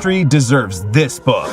industry deserves this book.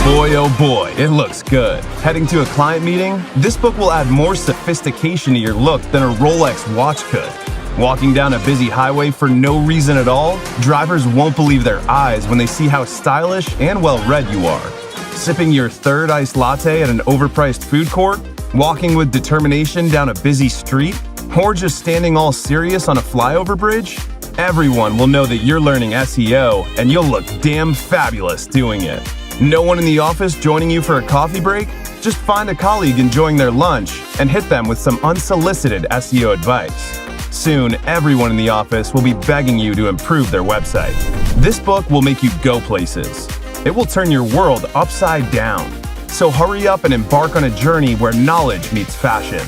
Boy, oh boy, it looks good. Heading to a client meeting? This book will add more sophistication to your look than a Rolex watch could. Walking down a busy highway for no reason at all? Drivers won't believe their eyes when they see how stylish and well-read you are. Sipping your third iced latte at an overpriced food court? Walking with determination down a busy street? Or just standing all serious on a flyover bridge? Everyone will know that you're learning SEO, and you'll look damn fabulous doing it. No one in the office joining you for a coffee break? Just find a colleague enjoying their lunch and hit them with some unsolicited SEO advice. Soon, everyone in the office will be begging you to improve their website. This book will make you go places. It will turn your world upside down. So hurry up and embark on a journey where knowledge meets fashion.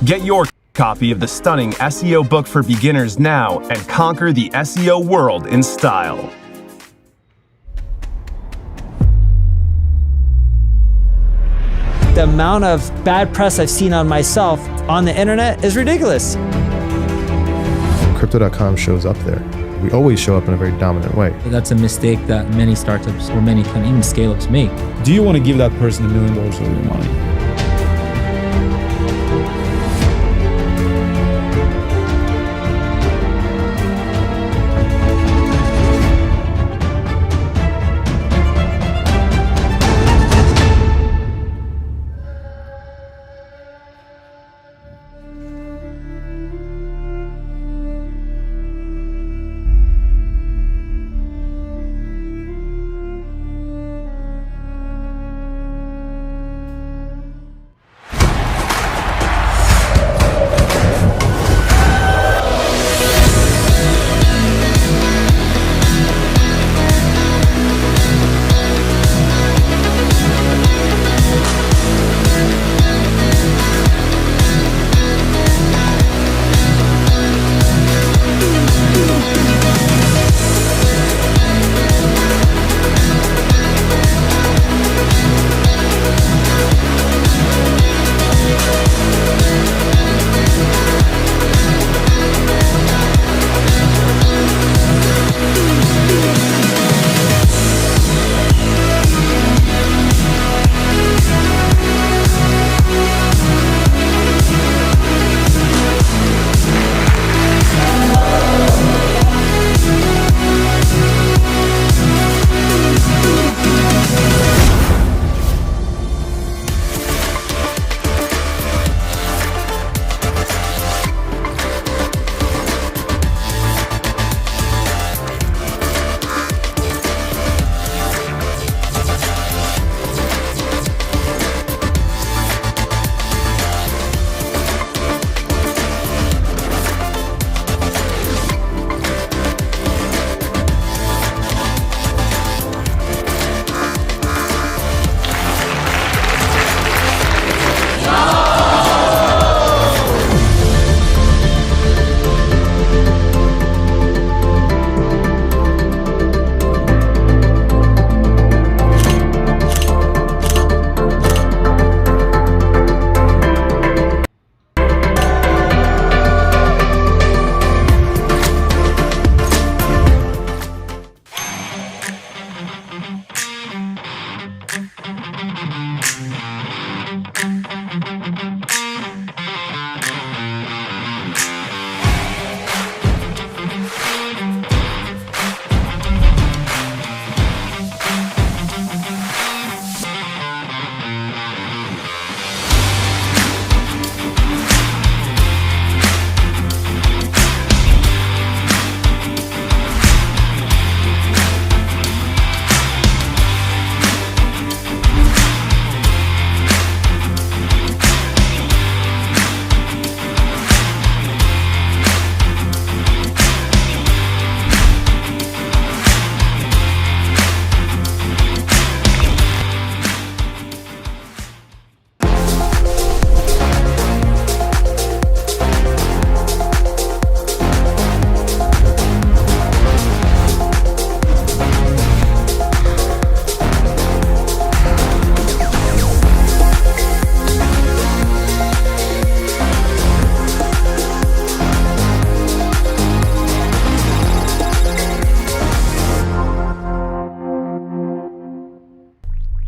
Get your copy of the stunning SEO book for beginners now and conquer the SEO world in style. The amount of bad press I've seen on myself on the internet is ridiculous. Crypto.com shows up there. We always show up in a very dominant way. That's a mistake that many startups or many even scale-ups make. Do you want to give that person $1 million of your money?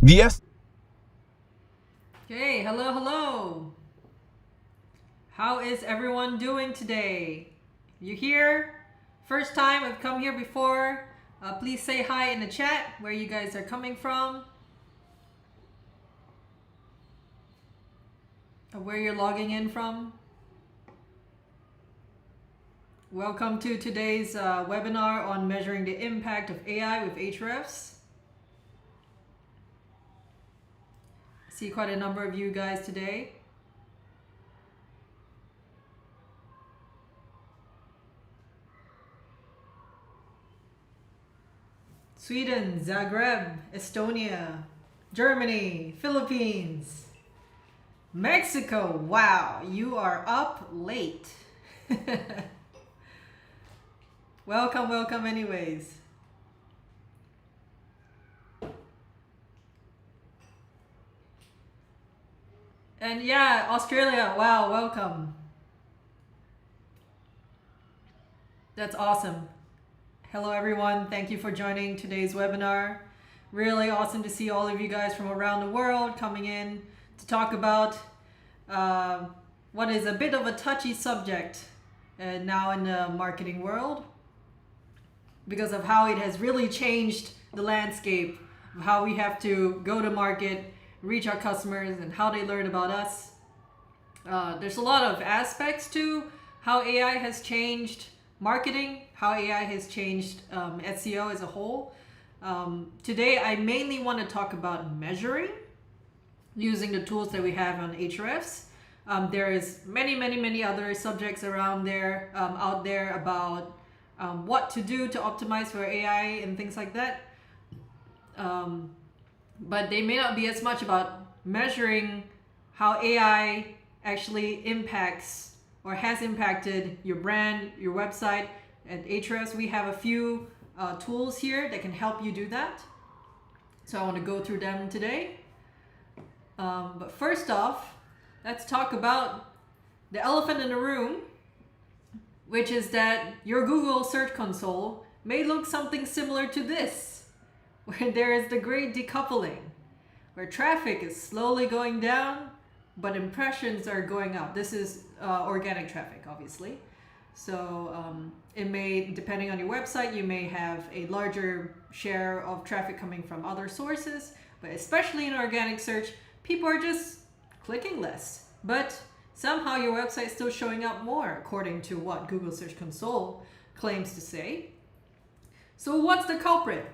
The Okay, hello. How is everyone doing today? You here? First time, I've come here before. Please say hi in the chat where you guys are coming from. Or where you're logging in from. Welcome to today's webinar on measuring the impact of AI with Ahrefs. See quite a number of you guys today. Sweden, Zagreb, Estonia, Germany, Philippines, Mexico. Wow, you are up late. Welcome anyways. And yeah, Australia, wow, welcome. That's awesome. Hello everyone, thank you for joining today's webinar. Really awesome to see all of you guys from around the world coming in to talk about what is a bit of a touchy subject now in the marketing world, because of how it has really changed the landscape of how we have to go to market, reach our customers, and how they learn about us. There's a lot of aspects to how AI has changed marketing, how AI has changed SEO as a whole. Today, I mainly want to talk about measuring using the tools that we have on Ahrefs. There is many other subjects around there, out there about what to do to optimize for AI and things like that. But they may not be as much about measuring how AI actually impacts or has impacted your brand, your website. At Ahrefs, we have a few tools here that can help you do that. So I want to go through them today. But first off, let's talk about the elephant in the room, which is that your Google Search Console may look something similar to this, where there is the great decoupling, where traffic is slowly going down, but impressions are going up. This is organic traffic, obviously. So it may, depending on your website, you may have a larger share of traffic coming from other sources, but especially in organic search, people are just clicking less. But somehow your website is still showing up more, according to what Google Search Console claims to say. So what's the culprit?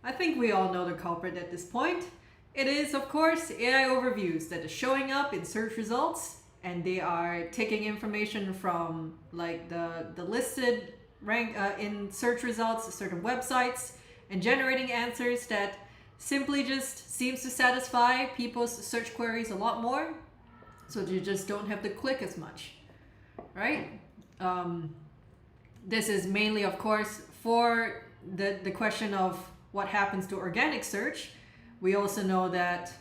I think we all know the culprit at this point. It is, of course, AI overviews that are showing up in search results, and they are taking information from like the listed rank in search results, certain websites, and generating answers that simply just seems to satisfy people's search queries a lot more, so you just don't have to click as much, right? This is mainly, of course, for the question of what happens to organic search. We also know that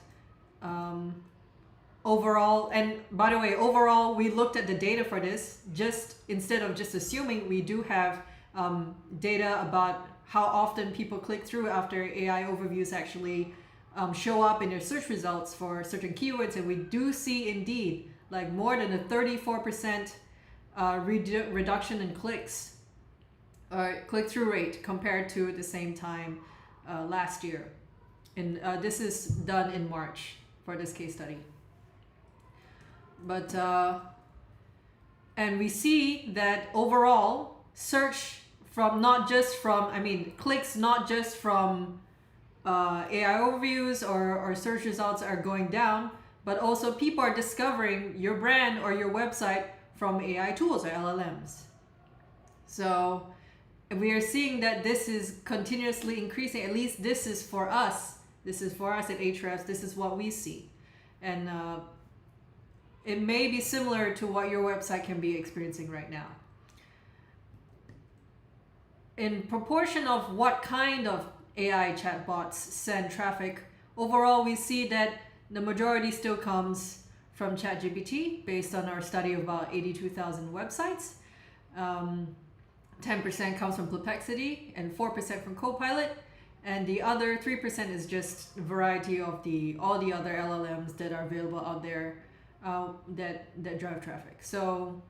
overall, and by the way, overall, we looked at the data for this, just instead of just assuming, we do have data about how often people click through after AI overviews actually show up in their search results for certain keywords. And we do see indeed like more than a 34% reduction in clicks or click-through rate compared to the same time last year. And this is done in March for this case study. But and we see that overall search from clicks not just from AI overviews or search results are going down, but also people are discovering your brand or your website from AI tools or LLMs. So we are seeing that this is continuously increasing. At least this is for us. This is for us at Ahrefs. This is what we see. And it may be similar to what your website can be experiencing right now. In proportion of what kind of AI chatbots send traffic, overall we see that the majority still comes from ChatGPT based on our study of about 82,000 websites. 10% comes from Perplexity and 4% from Copilot. And the other 3% is just a variety of all the other LLMs that are available out there that drive traffic. So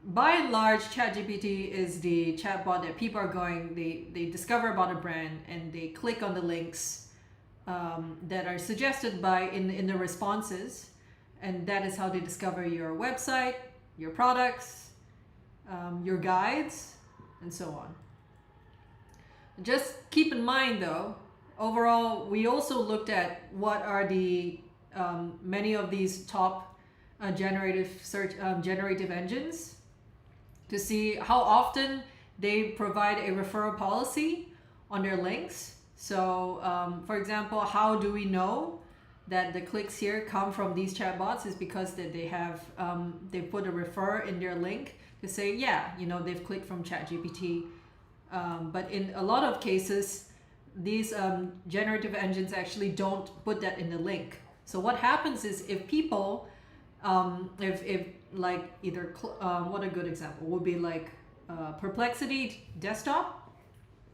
by and large, ChatGPT is the chatbot that people are going, they discover about a brand and they click on the links that are suggested in the responses, and that is how they discover your website, your products, your guides, and so on. Just keep in mind though, overall, we also looked at what are the many of these top generative engines to see how often they provide a referral policy on their links. So for example, how do we know that the clicks here come from these chatbots? Is because that they have they put a refer in their link to say, yeah, they've clicked from ChatGPT. But in a lot of cases, these generative engines actually don't put that in the link. So what happens is if people, if like either, what a good example would be like Perplexity desktop.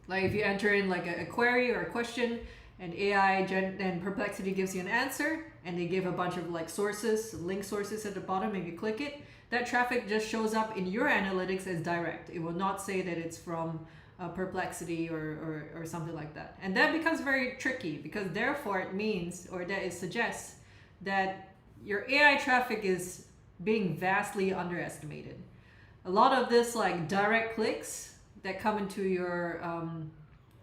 Like if you enter in like a query or a question and and Perplexity gives you an answer and they give a bunch of like sources, link sources at the bottom, and you click it, that traffic just shows up in your analytics as direct. It will not say that it's from Perplexity or something like that. And that becomes very tricky because therefore it means, or that it suggests that your AI traffic is being vastly underestimated. A lot of this like direct clicks that come into your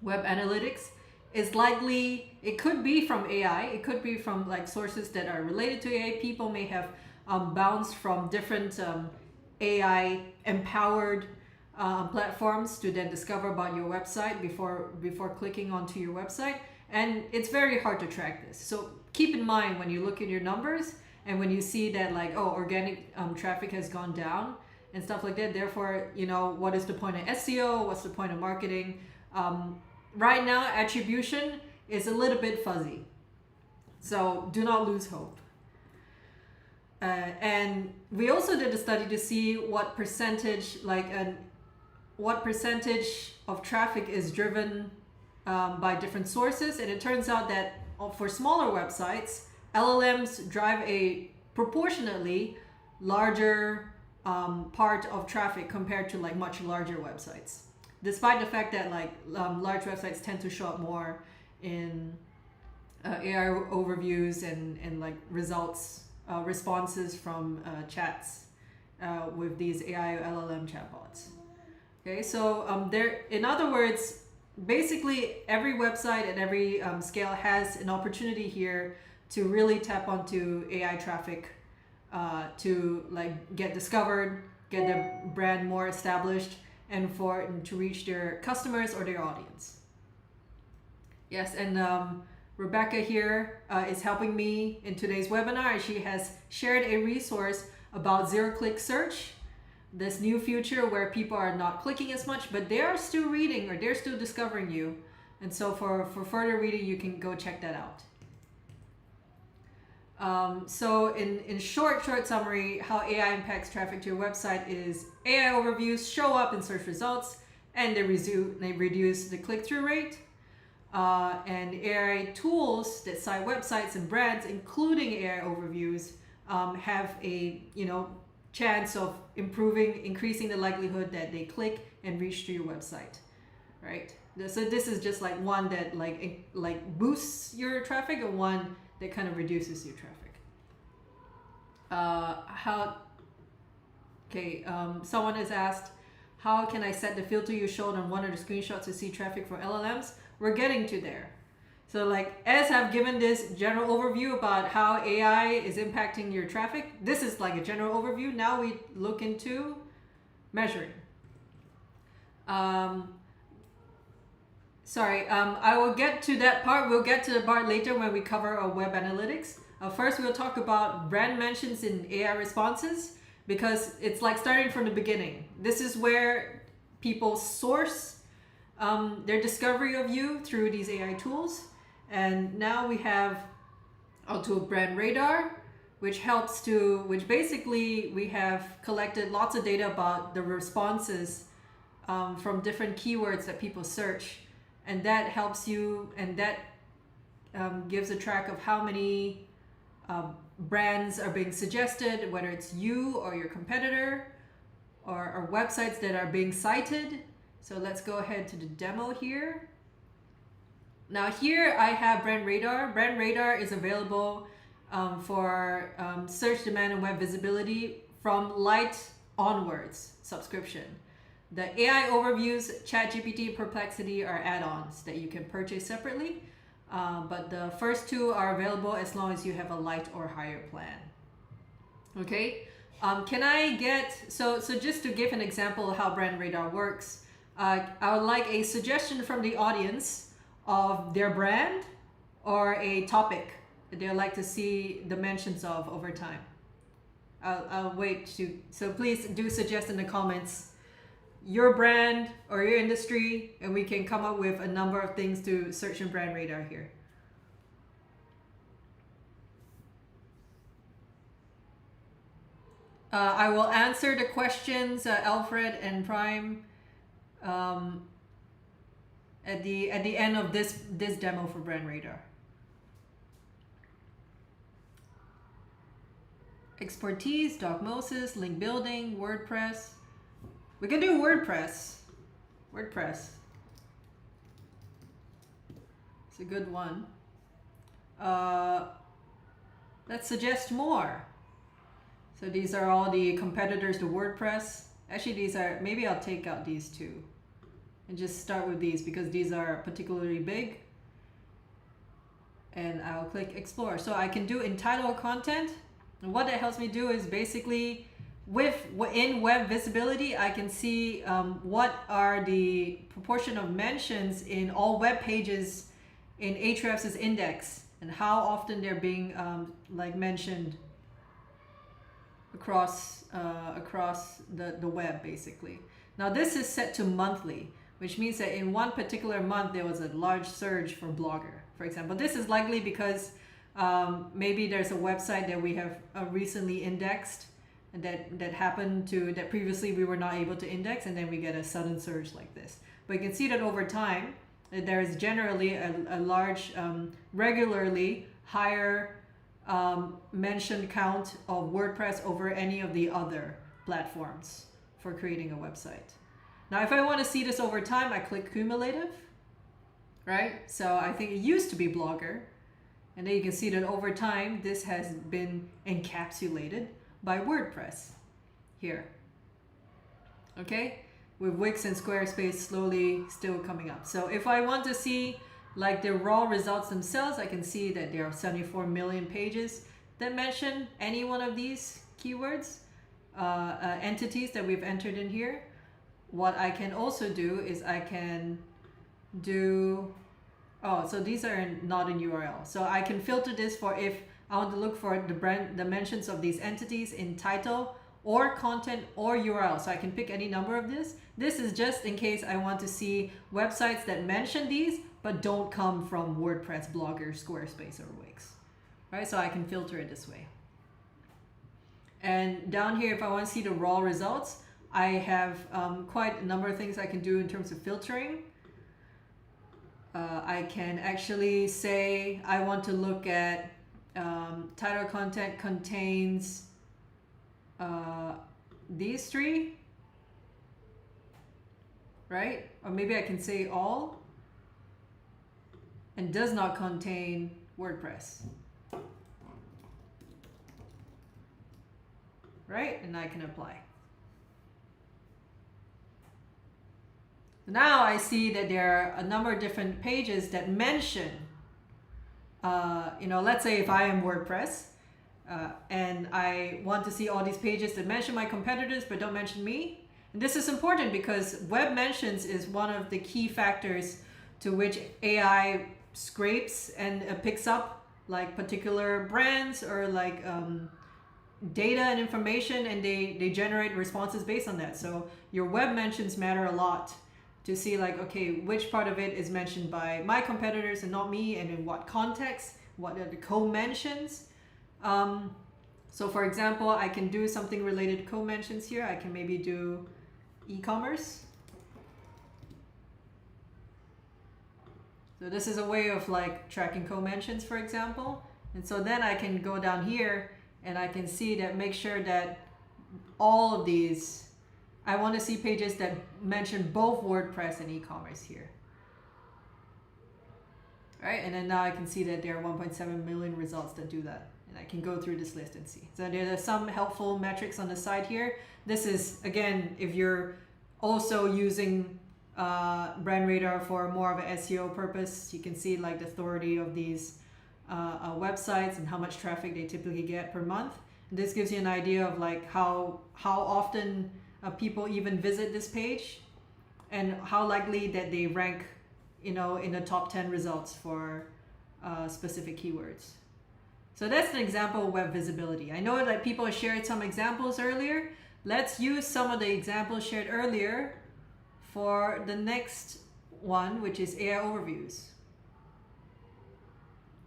web analytics is likely, it could be from AI, it could be from like sources that are related to AI. People may have bounced from different AI empowered platforms to then discover about your website before clicking onto your website, and it's very hard to track this. So keep in mind when you look at your numbers and when you see that like, oh, organic traffic has gone down and stuff like that, therefore, what is the point of SEO, what's the point of marketing? Right now attribution is a little bit fuzzy, so do not lose hope. And we also did a study to see what percentage of traffic is driven by different sources, and it turns out that for smaller websites, LLMs drive a proportionately larger part of traffic compared to like much larger websites, despite the fact that like large websites tend to show up more in AI overviews and like results, responses from chats with these AI LLM chatbots. Okay, so in other words, basically every website at every scale has an opportunity here to really tap onto AI traffic to like get discovered, get their brand more established, and to reach their customers or their audience. Yes, and Rebecca here is helping me in today's webinar. She has shared a resource about zero-click search, this new feature where people are not clicking as much, but they are still reading or they're still discovering you. And so for further reading, you can go check that out. So in short summary, how AI impacts traffic to your website is AI overviews show up in search results and they reduce the click-through rate. And AI tools that cite websites and brands, including AI overviews, have a chance of increasing the likelihood that they click and reach to your website, right? So this is just like one that like boosts your traffic and one that kind of reduces your traffic. Someone has asked, how can I set the filter you showed on one of the screenshots to see traffic for LLMs? We're getting to there. So like, as I've given this general overview about how AI is impacting your traffic, this is like a general overview. Now we look into measuring. I will get to that part. We'll get to the part later when we cover our web analytics. First, we'll talk about brand mentions in AI responses, because it's like starting from the beginning. This is where people source their discovery of you through these AI tools. And now we have our tool Brand Radar, which basically we have collected lots of data about the responses from different keywords that people search and that helps you, and that gives a track of how many brands are being suggested, whether it's you or your competitor, or websites that are being cited. So let's go ahead to the demo here. Now here I have Brand Radar. Brand Radar is available for search demand and web visibility from Lite onwards subscription. The AI overviews, ChatGPT, Perplexity are add-ons that you can purchase separately. But the first two are available as long as you have a Lite or higher plan. Okay, can I get, so just to give an example of how Brand Radar works, I would like a suggestion from the audience of their brand or a topic that they'd like to see the mentions of over time. I'll wait to, so please do suggest in the comments your brand or your industry, and we can come up with a number of things to search in Brand Radar here. I will answer the questions, Alfred and Prime, at the end of this demo for Brand Radar. Expertise, Dogmosis, link building, WordPress. We can do WordPress. WordPress. It's a good one. Let's suggest more. So these are all the competitors to WordPress. Actually, these are, maybe I'll take out these two and just start with these because these are particularly big. And I'll click explore. So I can do entitled content. And what that helps me do is basically in web visibility, I can see what are the proportion of mentions in all web pages in Ahrefs' index and how often they're being like mentioned across the web basically. Now this is set to monthly, which means that in one particular month there was a large surge for Blogger, for example. This is likely because maybe there's a website that we have recently indexed and that happened to, that previously we were not able to index, and then we get a sudden surge like this. But you can see that over time there is generally a large, regularly higher mention count of WordPress over any of the other platforms for creating a website. Now if I want to see this over time, I click cumulative, right? So I think it used to be Blogger, and then you can see that over time this has been encapsulated by WordPress here. Okay, with Wix and Squarespace slowly still coming up. So if I want to see like the raw results themselves, I can see that there are 74 million pages that mention any one of these keywords, entities that we've entered in here. What I can also do is I can do, oh, so these are not in URL. So I can filter this for if I want to look for the mentions of these entities in title or content or URL. So I can pick any number of this. This is just in case I want to see websites that mention these but don't come from WordPress, Blogger, Squarespace, or Wix. Right? So I can filter it this way. And down here, if I want to see the raw results, I have quite a number of things I can do in terms of filtering. I can actually say I want to look at title content contains these three, right? Or maybe I can say all, and does not contain WordPress, right? And I can apply. Now I see that there are a number of different pages that mention, you know, let's say if I am WordPress and I want to see all these pages that mention my competitors but don't mention me. And this is important because web mentions is one of the key factors to which AI scrapes and picks up like particular brands or like data and information, and they generate responses based on that. So your web mentions matter a lot to see like, okay, which part of it is mentioned by my competitors and not me, and in what context, what are the co-mentions. So for example, I can do something related to co-mentions here. I can maybe do e-commerce. So this is a way of like tracking co-mentions, for example. And so then I can go down here and I can see that, make sure that all of these, I want to see pages that mention both WordPress and e-commerce here. All right, and then now I can see that there are 1.7 million results that do that. And I can go through this list and see. So there are some helpful metrics on the side here. This is, again, if you're also using Brand Radar for more of an SEO purpose, you can see like the authority of these websites and how much traffic they typically get per month. And this gives you an idea of like how often people even visit this page and how likely that they rank, you know, in the top 10 results for specific keywords. So that's an example of web visibility. I know that people shared some examples earlier. Let's use some of the examples shared earlier for the next one, which is AI overviews.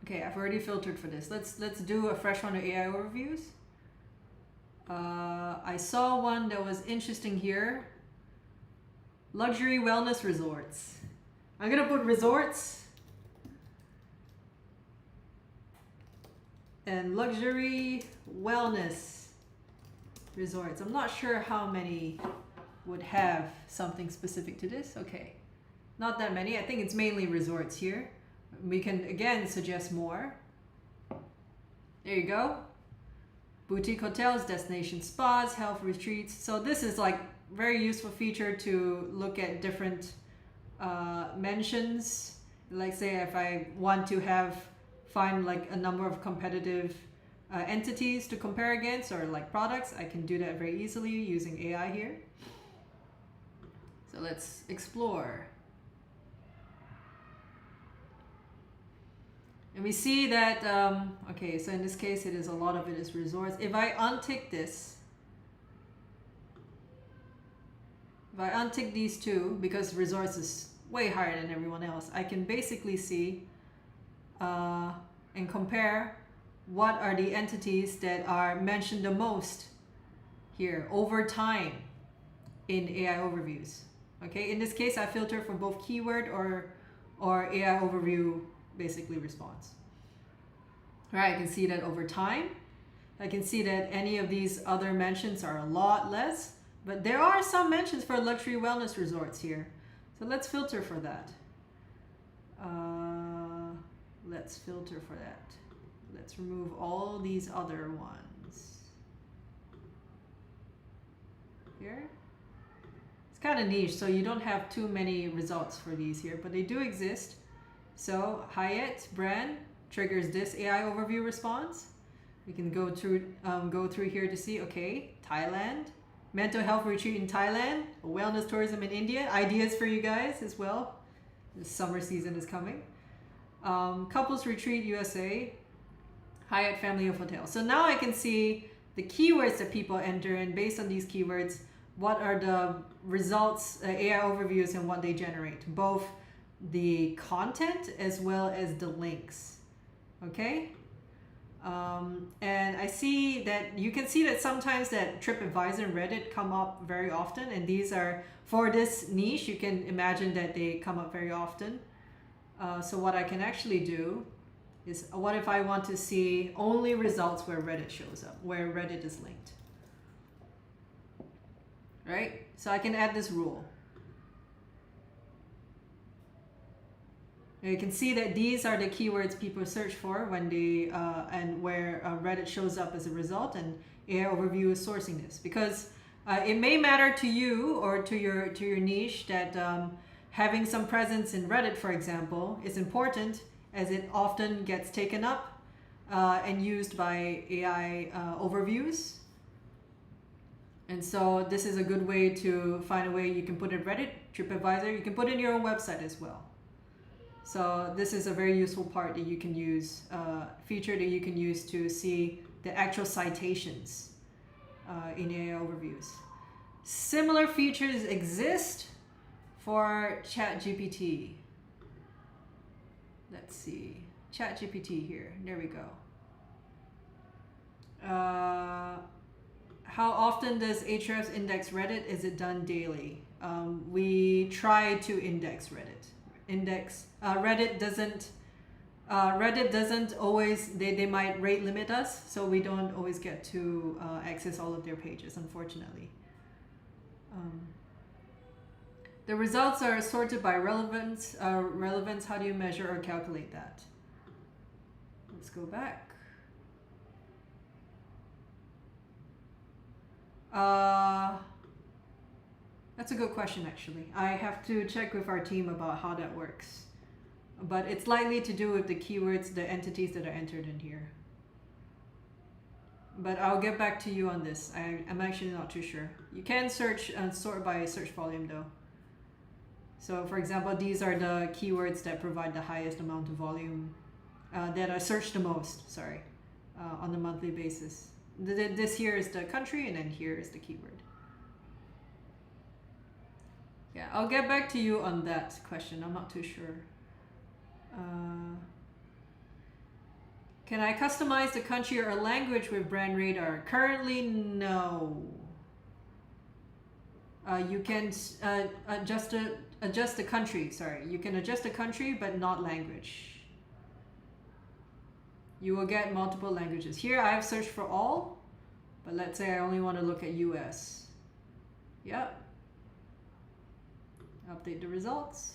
Okay, I've already filtered for this. Let's do a fresh one of AI overviews. I saw one that was interesting here. Luxury wellness resorts. I'm gonna put resorts and luxury wellness resorts. I'm not sure how many would have something specific to this. Okay, not that many. I think it's mainly resorts here. We can again suggest more. There you go. Boutique hotels, destination spas, health retreats. So this is like very useful feature to look at different mentions. Like say if I want to find like a number of competitive entities to compare against, or like products, I can do that very easily using AI here. So let's explore. And we see that, okay, so in this case, a lot of it is resorts. If I untick this, if I untick these two, because resorts is way higher than everyone else, I can basically see and compare what are the entities that are mentioned the most here over time in AI overviews. Okay, in this case, I filter for both keyword or AI overview basically response. All right, I can see that over time. I can see that any of these other mentions are a lot less, but there are some mentions for luxury wellness resorts here. So let's filter for that. Let's filter for that. Let's remove all these other ones. Here. It's kind of niche, so you don't have too many results for these here, but they do exist. So Hyatt brand triggers this AI overview response. We can go through here to see, okay, Thailand, mental health retreat in Thailand, wellness tourism in India, ideas for you guys as well. The summer season is coming. Couples retreat USA, Hyatt family of hotels. So now I can see the keywords that people enter, and based on these keywords, what are the results, AI overviews, and what they generate, both the content as well as the links. Okay, and I see that you can see that sometimes that TripAdvisor and Reddit come up very often, and these are for this niche. You can imagine that they come up very often. So what I can actually do is, what if I want to see only results where Reddit shows up, where Reddit is linked, right? So I can add this rule. You can see that these are the keywords people search for when they and where Reddit shows up as a result, and AI overview is sourcing this because it may matter to you or to your niche that having some presence in Reddit, for example, is important, as it often gets taken up and used by AI overviews. And so this is a good way to find a way you can put it in Reddit, TripAdvisor. You can put it in your own website as well. So this is a very useful part that you can use, feature that you can use to see the actual citations in AI overviews. Similar features exist for ChatGPT. Let's see, ChatGPT here, there we go. How often does Ahrefs index Reddit? Is it done daily? We try to index Reddit. index. Reddit doesn't always, they might rate limit us, so we don't always get to access all of their pages, unfortunately. The results are sorted by relevance. Relevance, how do you measure or calculate that? Let's go back. That's a good question, actually. I have to check with our team about how that works. But it's likely to do with the keywords, the entities that are entered in here. But I'll get back to you on this. I'm actually not too sure. You can search and sort by search volume though. So for example, these are the keywords that provide the highest amount of volume, that are searched the most, sorry, on a monthly basis. This here is the country, and then here is the keyword. Yeah, I'll get back to you on that question. I'm not too sure. Can I customize the country or language with Brand Radar? Currently, no. You can adjust the country. Sorry, you can adjust the country, but not language. You will get multiple languages. Here, I have searched for all, but let's say I only want to look at US. Yep. Update the results.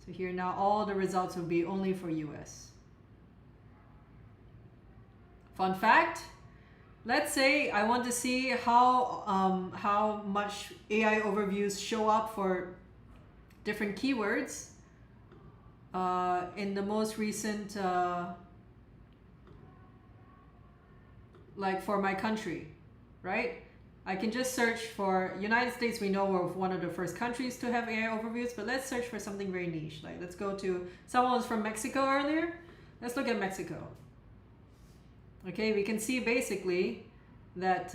So here now all the results will be only for US. Fun fact, let's say I want to see how much AI overviews show up for different keywords in the most recent, like for my country, right? I can just search for United States. We know we're one of the first countries to have AI overviews, but let's search for something very niche. Like let's go to, someone was from Mexico earlier. Let's look at Mexico. Okay, we can see basically that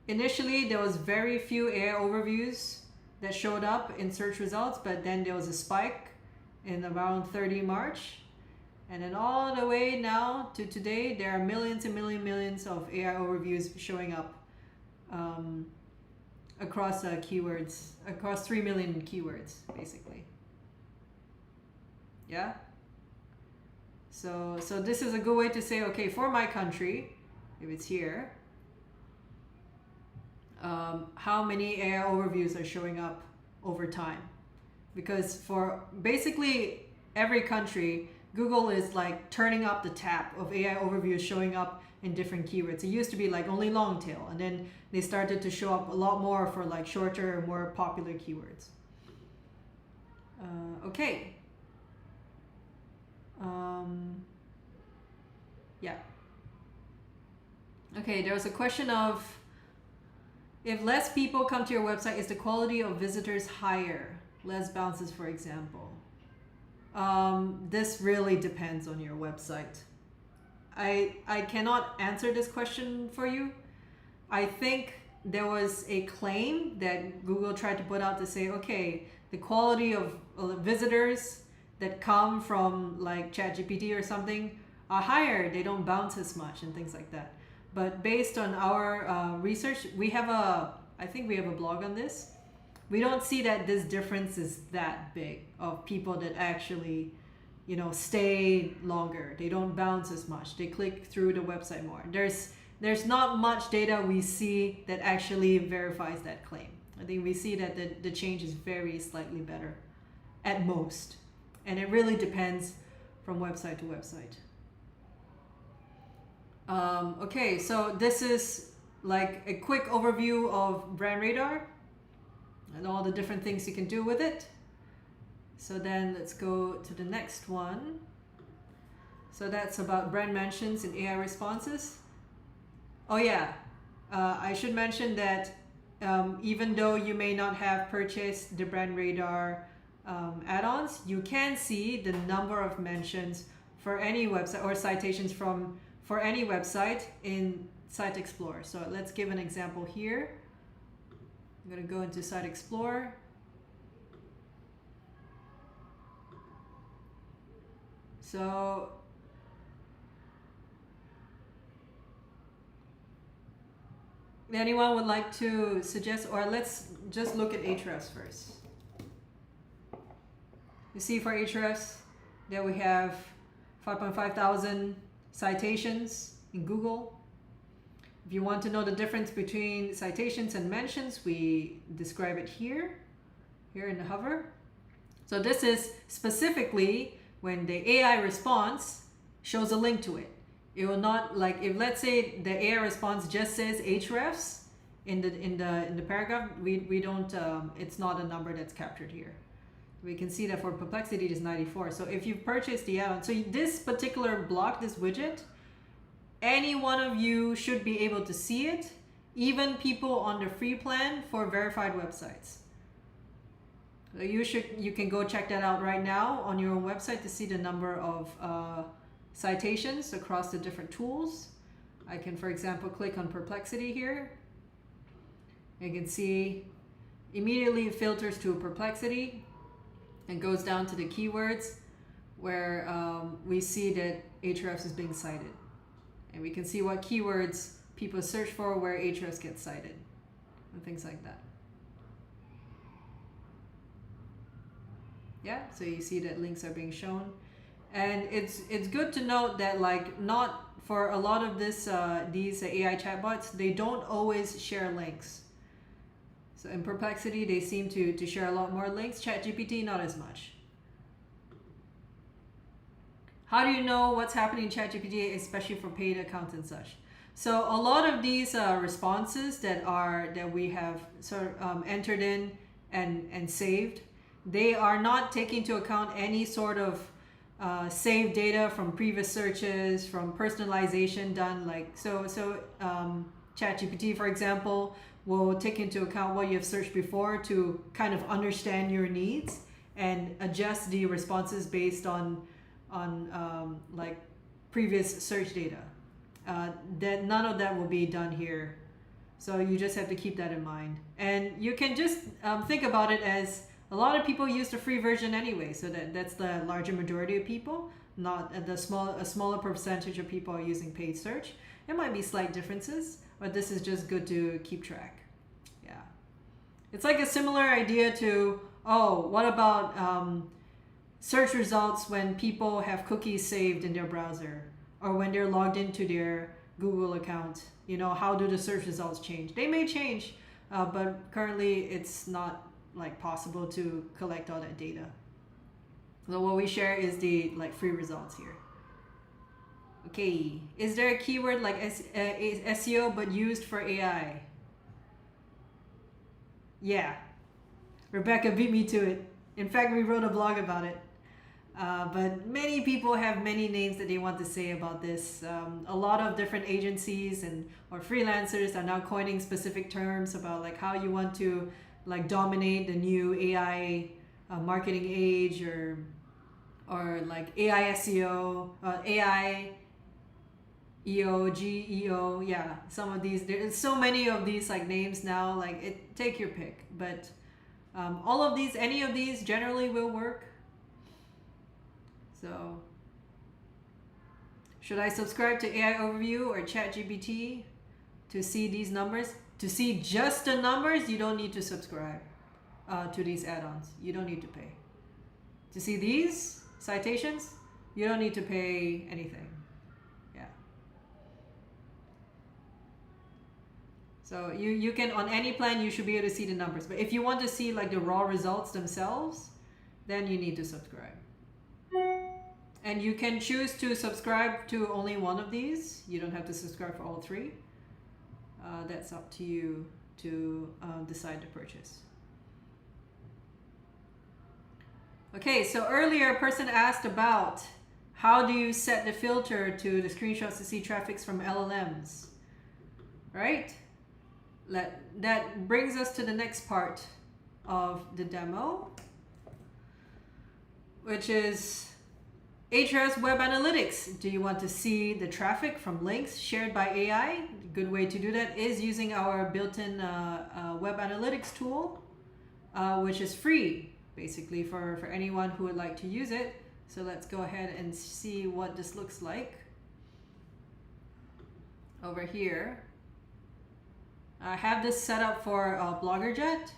initially there was very few AI overviews that showed up in search results, but then there was a spike in around 30 March. And then all the way now to today, there are millions and millions of AI overviews showing up across keywords, across 3 million keywords, basically. Yeah? So this is a good way to say, okay, for my country, if it's here, how many AI overviews are showing up over time? Because for basically every country, Google is like turning up the tap of AI overviews showing up in different keywords. It used to be like only long tail, and then they started to show up a lot more for like shorter, more popular keywords. Okay. Yeah. Okay, there was a question of, if less people come to your website, is the quality of visitors higher? Less bounces, for example. This really depends on your website. I cannot answer this question for you. I think there was a claim that Google tried to put out to say, okay, the quality of visitors that come from like ChatGPT or something are higher. They don't bounce as much and things like that. But based on our research, I think we have a blog on this. We don't see that this difference is that big of people that actually, you know, stay longer. They don't bounce as much. They click through the website more. There's not much data we see that actually verifies that claim. I think we see that the change is very slightly better at most. And it really depends from website to website. Okay, so this is like a quick overview of Brand Radar and all the different things you can do with it. So then let's go to the next one. So that's about brand mentions and AI responses. Oh yeah, I should mention that even though you may not have purchased the Brand Radar add-ons, you can see the number of mentions for any website or citations for any website in Site Explorer. So let's give an example here. I'm going to go into Site Explorer. So anyone would like to suggest, or let's just look at Ahrefs first. You see for Ahrefs that we have 5.5 thousand citations in Google. If you want to know the difference between citations and mentions, we describe it here in the hover. So this is specifically when the AI response shows a link to it. It will not, like, if let's say the AI response just says Ahrefs in the paragraph, we don't it's not a number that's captured here. We can see that for Perplexity it is 94. So if you've purchased the add-on, so this particular block, this widget, any one of you should be able to see it, even people on the free plan for verified websites. So you can go check that out right now on your own website to see the number of citations across the different tools. I can, for example, click on Perplexity here. You can see immediately it filters to a Perplexity and goes down to the keywords where we see that Ahrefs is being cited. And we can see what keywords people search for, where Ahrefs gets cited, and things like that. Yeah, so you see that links are being shown. And it's good to note that, like, not for a lot of these AI chatbots, they don't always share links. So in Perplexity, they seem to share a lot more links. ChatGPT, not as much. How do you know what's happening in ChatGPT, especially for paid accounts and such? So a lot of these responses that we have sort of entered in and saved, they are not taking into account any sort of saved data from previous searches, from personalization done. Like ChatGPT, for example, will take into account what you have searched before to kind of understand your needs and adjust the responses based on like previous search data. That none of that will be done here, so you just have to keep that in mind. And you can just think about it as a lot of people use the free version anyway, so that's the larger majority of people. Not a smaller percentage of people are using paid search. There might be slight differences, but this is just good to keep track. Yeah, it's like a similar idea to, oh, what about search results when people have cookies saved in their browser, or when they're logged into their Google account. You know, how do the search results change? They may change, but currently it's not like possible to collect all that data. So what we share is the free results here. Okay, is there a keyword like SEO but used for AI? Yeah, Rebecca beat me to it. In fact, we wrote a blog about it. But many people have many names that they want to say about this. A lot of different agencies or freelancers are now coining specific terms about like how you want to dominate the new AI marketing age, or like AI SEO, AI EO, GEO. Yeah, some of these. There's so many of these names now. Take your pick. But all of these, any of these, generally will work. So, should I subscribe to AI Overview or ChatGPT to see these numbers? To see just the numbers, you don't need to subscribe to these add-ons. You don't need to pay. To see these citations, you don't need to pay anything. Yeah. So you can, on any plan, you should be able to see the numbers. But if you want to see the raw results themselves, then you need to subscribe. And you can choose to subscribe to only one of these. You don't have to subscribe for all three. That's up to you to decide to purchase. Okay, so earlier a person asked about how do you set the filter to the screenshots to see traffics from LLMs, right? That brings us to the next part of the demo, which is Ahrefs Web Analytics. Do you want to see the traffic from links shared by AI? A good way to do that is using our built-in Web Analytics tool, which is free, basically, for anyone who would like to use it. So let's go ahead and see what this looks like. Over here, I have this set up for BloggerJet.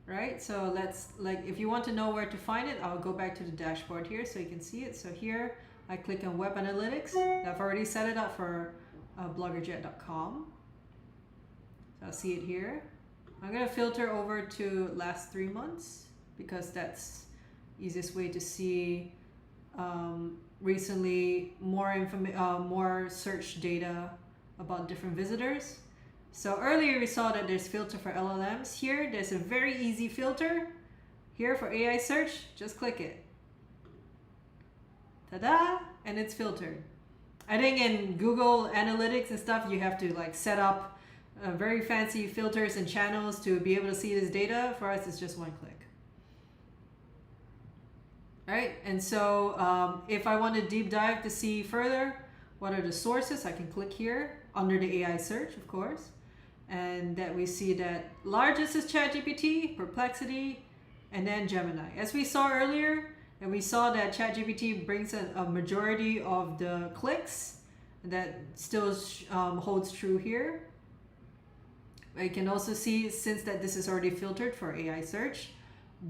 right? So let's, like, if you want to know where to find it, I'll go back to the dashboard here so you can see it. So here I click on Web Analytics. I've already set it up for bloggerjet.com. So I'll see it here. I'm gonna filter over to last 3 months because that's easiest way to see recently more search data about different visitors. So earlier we saw that there's filter for LLMs. Here there's a very easy filter here for AI search. Just click it. Ta-da! And it's filtered. I think in Google Analytics and stuff you have to like set up very fancy filters and channels to be able to see this data. For us it's just one click. Alright, and so if I want to deep dive to see further what are the sources, I can click here under the AI search, of course, and that we see that largest is ChatGPT, Perplexity, and then Gemini. As we saw earlier, and we saw that ChatGPT brings a majority of the clicks. That still holds true here. I can also see, since that this is already filtered for AI search,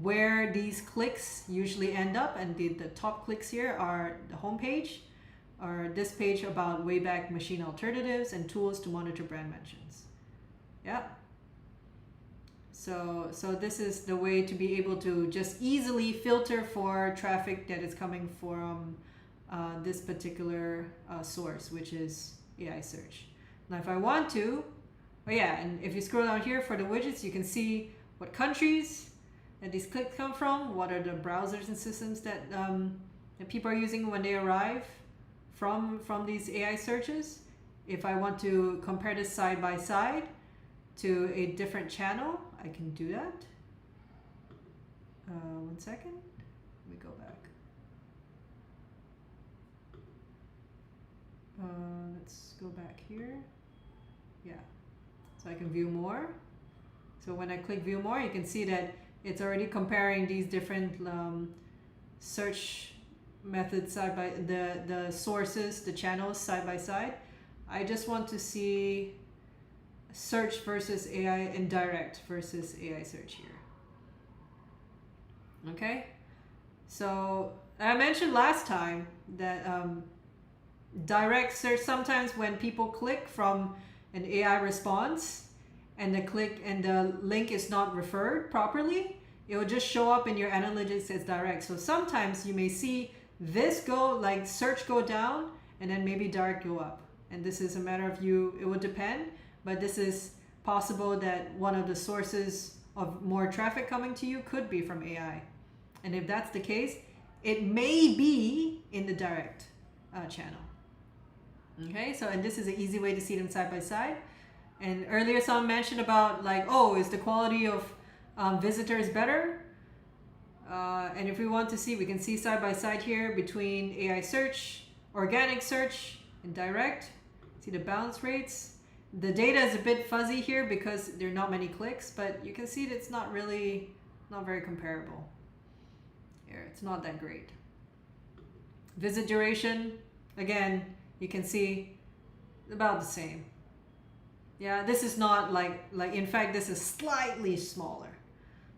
where these clicks usually end up, and the top clicks here are the home page, or this page about Wayback Machine Alternatives and tools to monitor brand mentions. Yeah. So this is the way to be able to just easily filter for traffic that is coming from this particular source, which is AI search. Now if I want to, oh yeah, and if you scroll down here for the widgets, you can see what countries that these clicks come from, what are the browsers and systems that people are using when they arrive from these AI searches. If I want to compare this side by side to a different channel, I can do that. 1 second, let me go back. Let's go back here. Yeah, so I can view more. So when I click view more, you can see that it's already comparing these different search methods side by the sources, the channels side by side. I just want to see search versus AI and direct versus AI search here. Okay, so I mentioned last time that direct search, sometimes when people click from an AI response and the link is not referred properly, it will just show up in your analytics as direct. So sometimes you may see this go, like search go down and then maybe direct go up. And this is a matter of you, it will depend, but this is possible that one of the sources of more traffic coming to you could be from AI. And if that's the case, it may be in the direct channel. Okay, so and this is an easy way to see them side by side. And earlier someone mentioned about like, oh, is the quality of visitors better? And if we want to see, we can see side by side here between AI search, organic search, and direct. See the bounce rates. The data is a bit fuzzy here because there are not many clicks, but you can see that it's not very comparable. Here, it's not that great. Visit duration, again, you can see about the same. Yeah, this is not like in fact this is slightly smaller.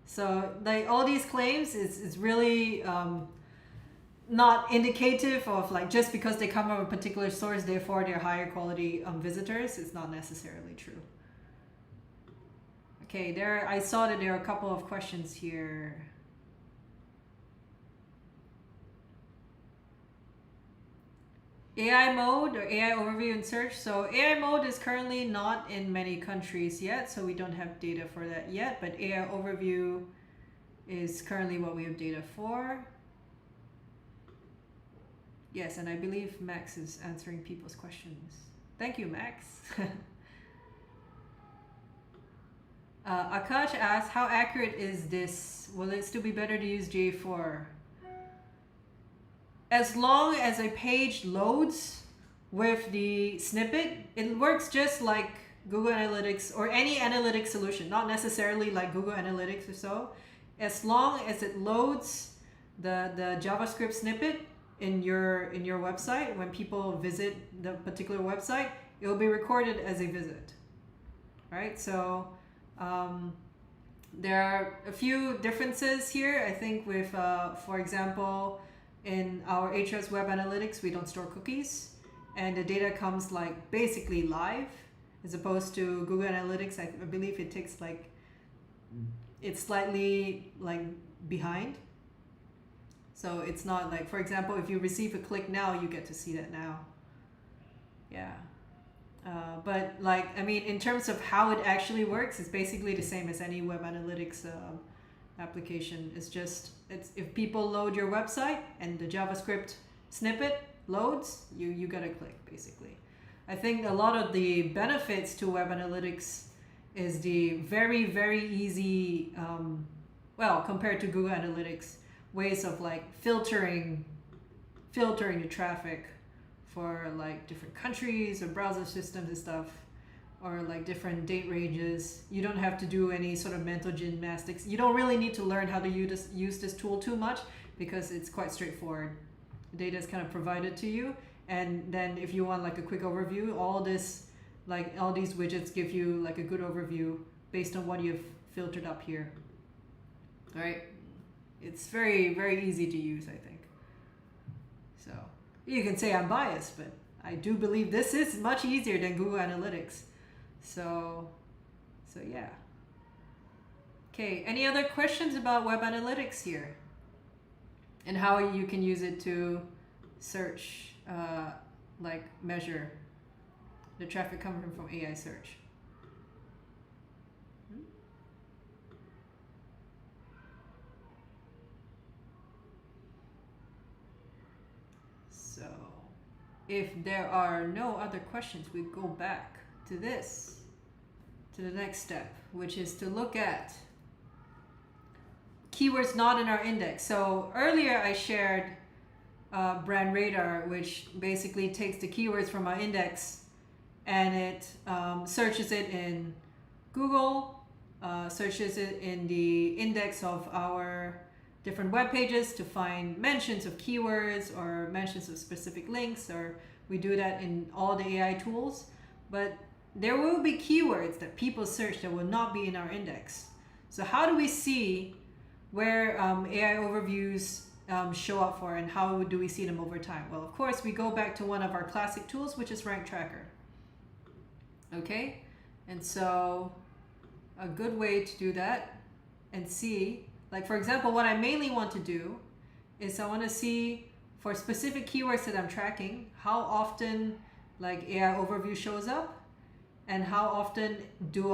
So like all these claims is really not indicative of like just because they come from a particular source, therefore they're higher quality visitors. It's not necessarily true. Okay, I saw that there are a couple of questions here. AI mode or AI overview and search. So AI mode is currently not in many countries yet, so we don't have data for that yet, but AI overview is currently what we have data for. Yes, and I believe Max is answering people's questions. Thank you, Max. Akash asks, how accurate is this? Will it still be better to use J4? As long as a page loads with the snippet, it works just like Google Analytics or any analytics solution, not necessarily like Google Analytics or so. As long as it loads the JavaScript snippet in your website, when people visit the particular website, it will be recorded as a visit, right? So There are a few differences here. I think with, for example, in our Ahrefs Web Analytics, we don't store cookies, and the data comes like basically live, as opposed to Google Analytics. I believe it takes like, it's slightly like behind. So it's not like, for example, if you receive a click now, you get to see that now. Yeah. But like, I mean, in terms of how it actually works, it's basically the same as any web analytics application. It's just, if people load your website and the JavaScript snippet loads, you gotta click, basically. I think a lot of the benefits to web analytics is the very, very easy, well, compared to Google Analytics, ways of like filtering the traffic for like different countries or browser systems and stuff, or like different date ranges. You don't have to do any sort of mental gymnastics. You don't really need to learn how to use this tool too much, because it's quite straightforward. The data is kind of provided to you, and then if you want like a quick overview, all these widgets give you like a good overview based on what you've filtered up here. All right, it's very, very easy to use, I think. So you can say I'm biased, but I do believe this is much easier than Google Analytics. So yeah. Okay, any other questions about web analytics here? And how you can use it to search, like measure the traffic coming from AI search? So if there are no other questions, we go back to the next step, which is to look at keywords not in our index. So earlier I shared Brand Radar, which basically takes the keywords from our index and it searches it in Google, searches it in the index of our different web pages to find mentions of keywords or mentions of specific links, or we do that in all the AI tools. But there will be keywords that people search that will not be in our index. So how do we see where AI overviews show up for, and how do we see them over time? Well, of course, we go back to one of our classic tools, which is Rank Tracker. Okay, and so a good way to do that and see, like for example, what I mainly want to do is I want to see for specific keywords that I'm tracking, how often like AI overview shows up, and how often do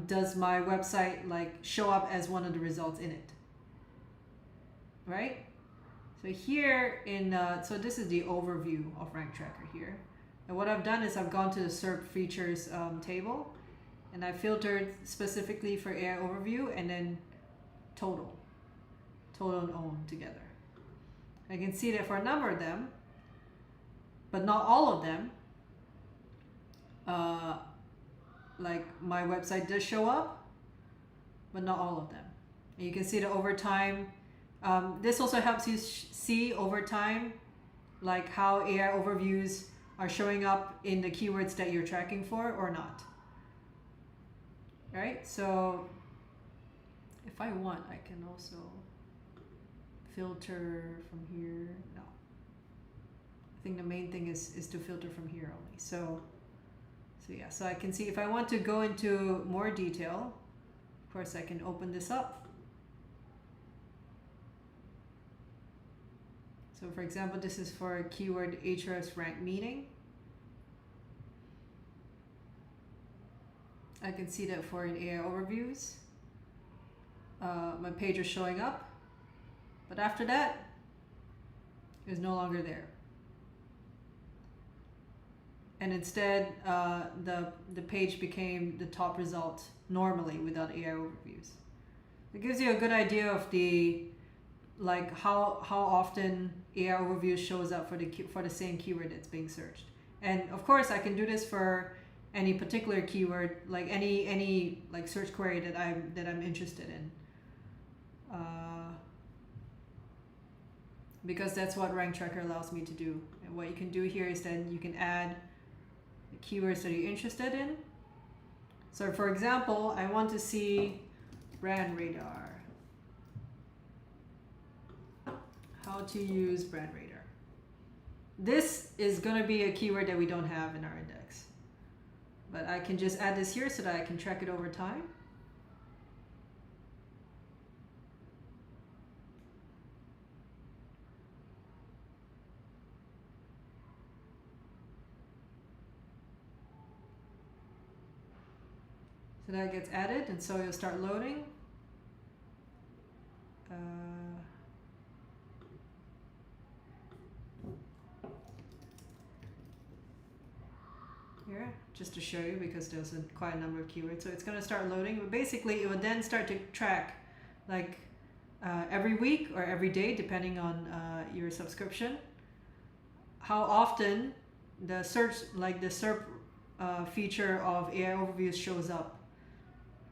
does my website like show up as one of the results in it, right? So here in, so this is the overview of Rank Tracker here. And what I've done is I've gone to the SERP features table, and I filtered specifically for AI overview and then total and own together. I can see that for a number of them, but not all of them, like my website does show up, but not all of them. And you can see that over time, this also helps you see over time, like how AI overviews are showing up in the keywords that you're tracking for or not. Right? So if I want, I can also filter from here. No. I think the main thing is to filter from here only. So yeah, so I can see if I want to go into more detail, of course I can open this up. So for example, this is for a keyword Ahrefs rank meeting. I can see that for in AI overviews, my page is showing up, but after that, it's no longer there. And instead, the page became the top result normally without AI overviews. It gives you a good idea of the, like how often AI overview shows up for the same keyword that's being searched. And of course, I can do this for any particular keyword, like any like search query that I'm interested in, because that's what Rank Tracker allows me to do. And what you can do here is then you can add the keywords that you're interested in, So for example, I want to see brand radar. How to use brand radar. This is going to be a keyword that we don't have in our index. But I can just add this here so that I can track it over time. So that gets added, and so you'll start loading. Here, just to show you, because there's quite a number of keywords. So it's going to start loading, but basically it will then start to track like every week or every day, depending on your subscription, how often the search, like the SERP feature of AI overviews shows up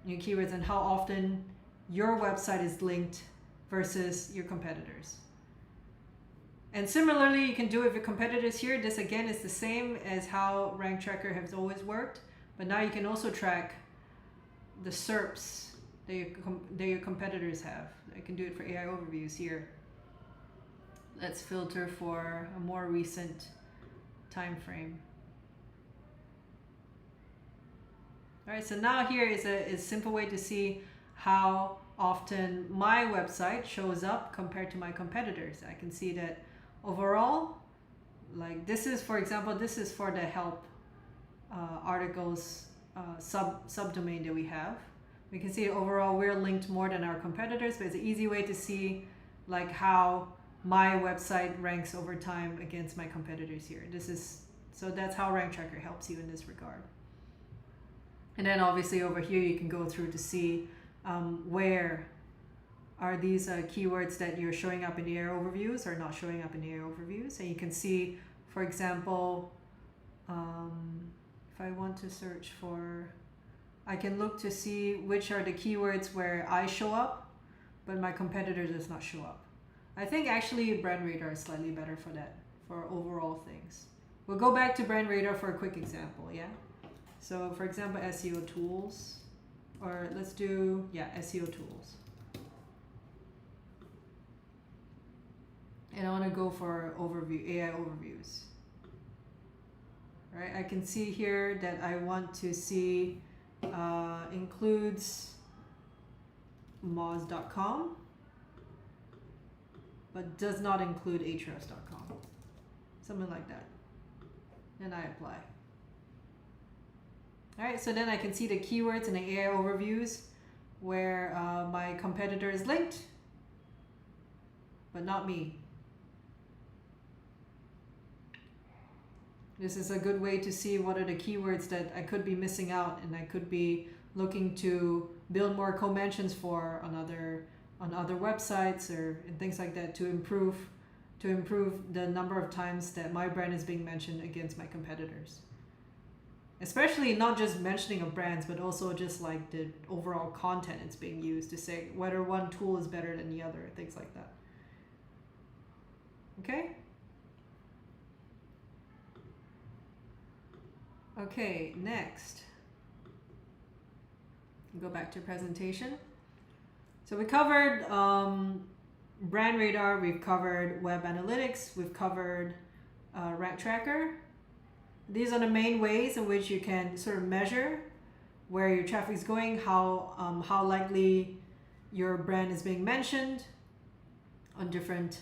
in your keywords, and how often your website is linked versus your competitors. And similarly, you can do it with your competitors here. This again is the same as how Rank Tracker has always worked, but now you can also track the SERPs that your competitors have. I can do it for AI overviews here. Let's filter for a more recent time frame. All right, so now here is a simple way to see how often my website shows up compared to my competitors. I can see that overall, like this is, for example, this is for the help articles subdomain that we have. We can see overall we're linked more than our competitors, but it's an easy way to see like how my website ranks over time against my competitors here. So that's how Rank Tracker helps you in this regard. And then obviously over here you can go through to see where are these keywords that you're showing up in the AI overviews or not showing up in the AI overviews. And you can see, for example, if I want to search for, I can look to see which are the keywords where I show up, but my competitor does not show up. I think actually Brand Radar is slightly better for that, for overall things. We'll go back to Brand Radar for a quick example, yeah? So for example, SEO tools, or let's do, yeah, SEO tools. And I want to go for overview, AI overviews. Right, I can see here that I want to see includes moz.com, but does not include Ahrefs.com. Something like that. And I apply. All right, so then I can see the keywords in the AI overviews where my competitor is linked, but not me. This is a good way to see what are the keywords that I could be missing out, and I could be looking to build more co-mentions for on other websites or and things like that to improve the number of times that my brand is being mentioned against my competitors. Especially not just mentioning of brands, but also just like the overall content it's being used to say whether one tool is better than the other, things like that. Okay? Okay, next. Go back to presentation. So we covered Brand Radar, we've covered Web Analytics, we've covered Rank Tracker. These are the main ways in which you can sort of measure where your traffic is going, how likely your brand is being mentioned on different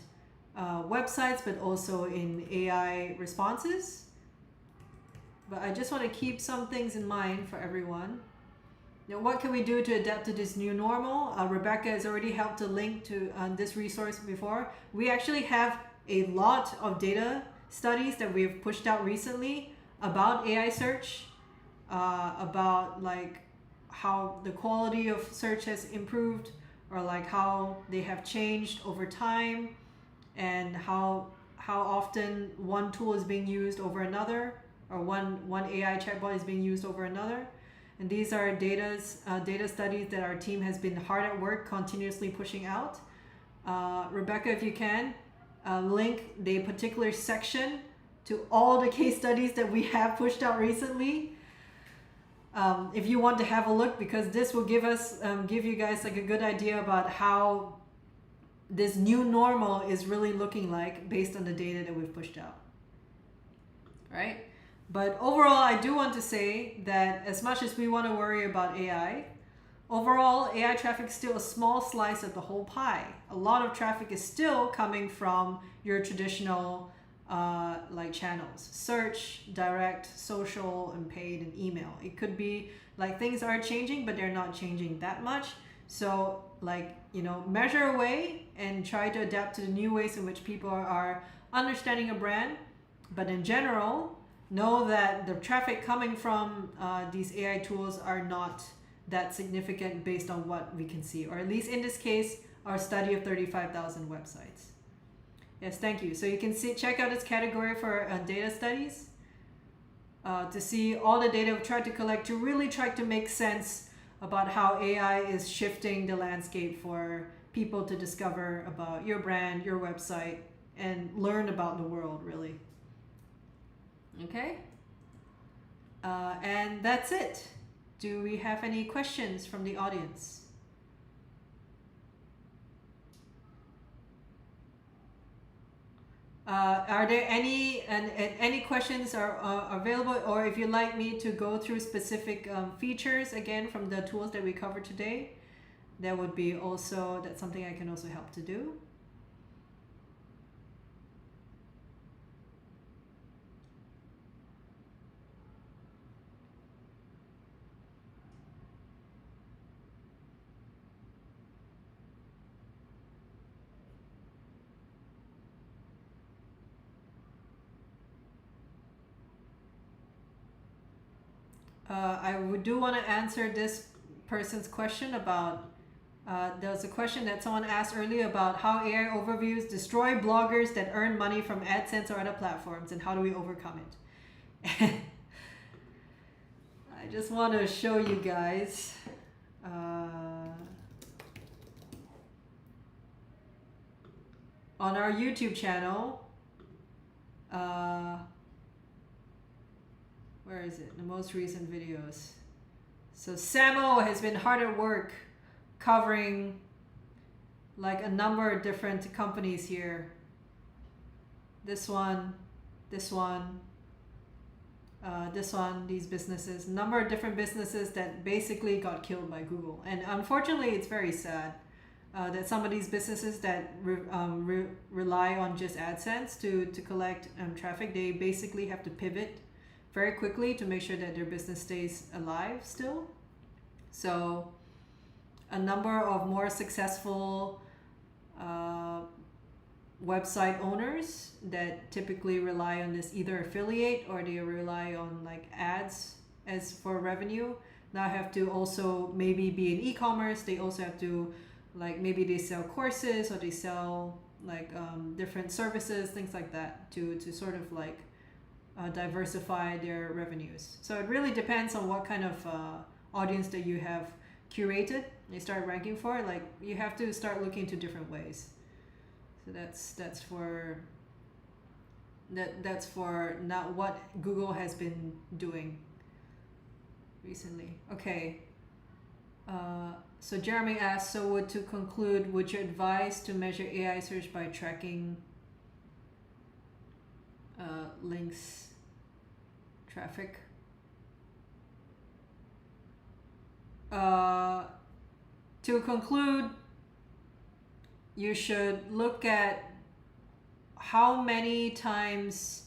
websites, but also in AI responses. But I just want to keep some things in mind for everyone. Now, what can we do to adapt to this new normal? Rebecca has already helped to link to this resource before. We actually have a lot of data studies that we've pushed out recently about AI search, about like how the quality of search has improved, or like how they have changed over time, and how often one tool is being used over another, or one AI chatbot is being used over another. And these are data studies that our team has been hard at work continuously pushing out. Rebecca, if you can, link the particular section to all the case studies that we have pushed out recently. if you want to have a look, because this will give you guys like a good idea about how this new normal is really looking like based on the data that we've pushed out. Right? But overall, I do want to say that as much as we want to worry about AI, overall, AI traffic is still a small slice of the whole pie. A lot of traffic is still coming from your traditional like channels: search, direct, social, and paid, and email. It could be like things are changing, but they're not changing that much. So like, you know, measure away and try to adapt to the new ways in which people are understanding a brand. But in general, know that the traffic coming from these AI tools are not that significant based on what we can see, or at least in this case, our study of 35,000 websites. Yes, thank you. So you can check out this category for data studies to see all the data we've tried to collect to really try to make sense about how AI is shifting the landscape for people to discover about your brand, your website, and learn about the world, really. Okay? And that's it. Do we have any questions from the audience? Are there any questions are available, or if you'd like me to go through specific features again from the tools that we covered today, that would be also, that's something I can also help to do. I do want to answer this person's question about, there was a question that someone asked earlier about how AI overviews destroy bloggers that earn money from AdSense or other platforms, and how do we overcome it? I just want to show you guys. On our YouTube channel, where is it? The most recent videos. So Samo has been hard at work covering like a number of different companies here. This one, this one, this one, these businesses, number of different businesses that basically got killed by Google. And unfortunately, it's very sad that some of these businesses that rely on just AdSense to collect traffic, they basically have to pivot very quickly to make sure that their business stays alive still. So a number of more successful website owners that typically rely on this either affiliate or they rely on like ads as for revenue now have to also maybe be in e-commerce. They also have to, like, maybe they sell courses or they sell like different services, things like that, to sort of like diversify their revenues. So it really depends on what kind of audience that you have curated, you start ranking for. Like, you have to start looking into different ways. So that's for not what Google has been doing recently. Okay. So Jeremy asked, so to conclude, would you advise to measure AI search by tracking links traffic? To conclude, you should look at how many times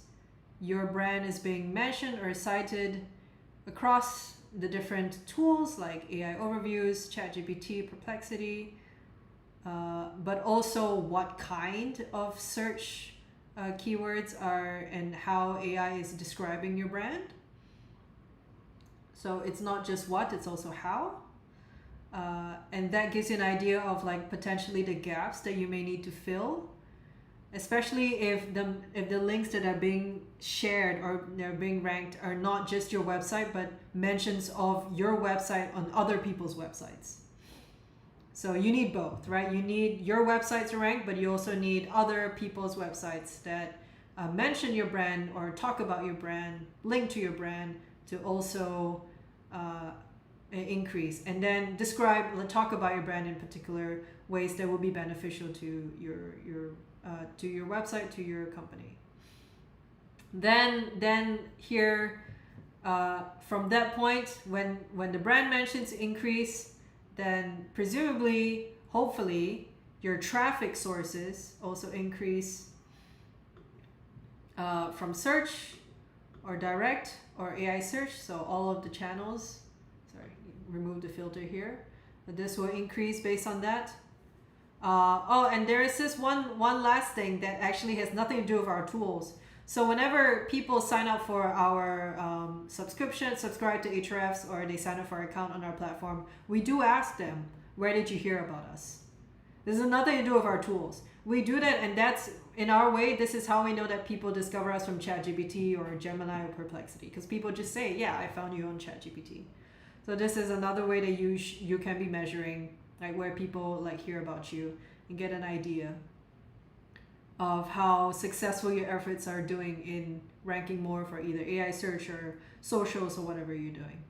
your brand is being mentioned or cited across the different tools like AI overviews, ChatGPT, Perplexity, but also what kind of search keywords are and how AI is describing your brand. So it's not just what, it's also how. And that gives you an idea of like potentially the gaps that you may need to fill, especially if the links that are being shared or they're being ranked are not just your website, but mentions of your website on other people's websites. So you need both, right? You need your website to rank, but you also need other people's websites that mention your brand or talk about your brand, link to your brand, to also increase, and then talk about your brand in particular ways that will be beneficial to your website, to your company. Then here, from that point, when the brand mentions increase, then presumably, hopefully, your traffic sources also increase from search or direct or AI search. So all of the channels, sorry, remove the filter here. But this will increase based on that. And there is this one last thing that actually has nothing to do with our tools. So whenever people sign up for our subscription, subscribe to Ahrefs, or they sign up for our account on our platform, we do ask them, where did you hear about us? This has nothing to do with our tools. We do that, and that's, in our way, this is how we know that people discover us from ChatGPT or Gemini or Perplexity, because people just say, yeah, I found you on ChatGPT. So this is another way that you can be measuring, like, where people like hear about you and get an idea of how successful your efforts are doing in ranking more for either AI search or socials or whatever you're doing.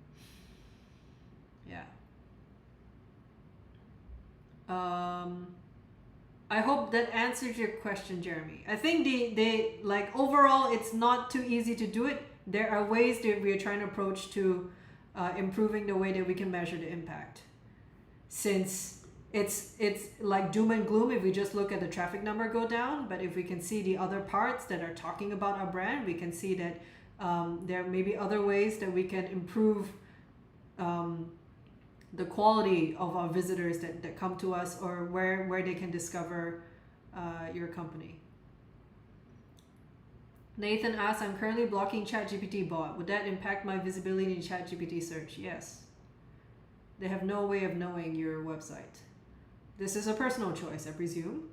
Yeah. I hope that answers your question, Jeremy. I think they like, overall, it's not too easy to do it. There are ways that we are trying to approach to improving the way that we can measure the impact. Since it's like doom and gloom if we just look at the traffic number go down, but if we can see the other parts that are talking about our brand, we can see that there may be other ways that we can improve the quality of our visitors that come to us, or where they can discover your company. Nathan asks, I'm currently blocking ChatGPT bot. Would that impact my visibility in ChatGPT search? Yes. They have no way of knowing your website. This is a personal choice, I presume,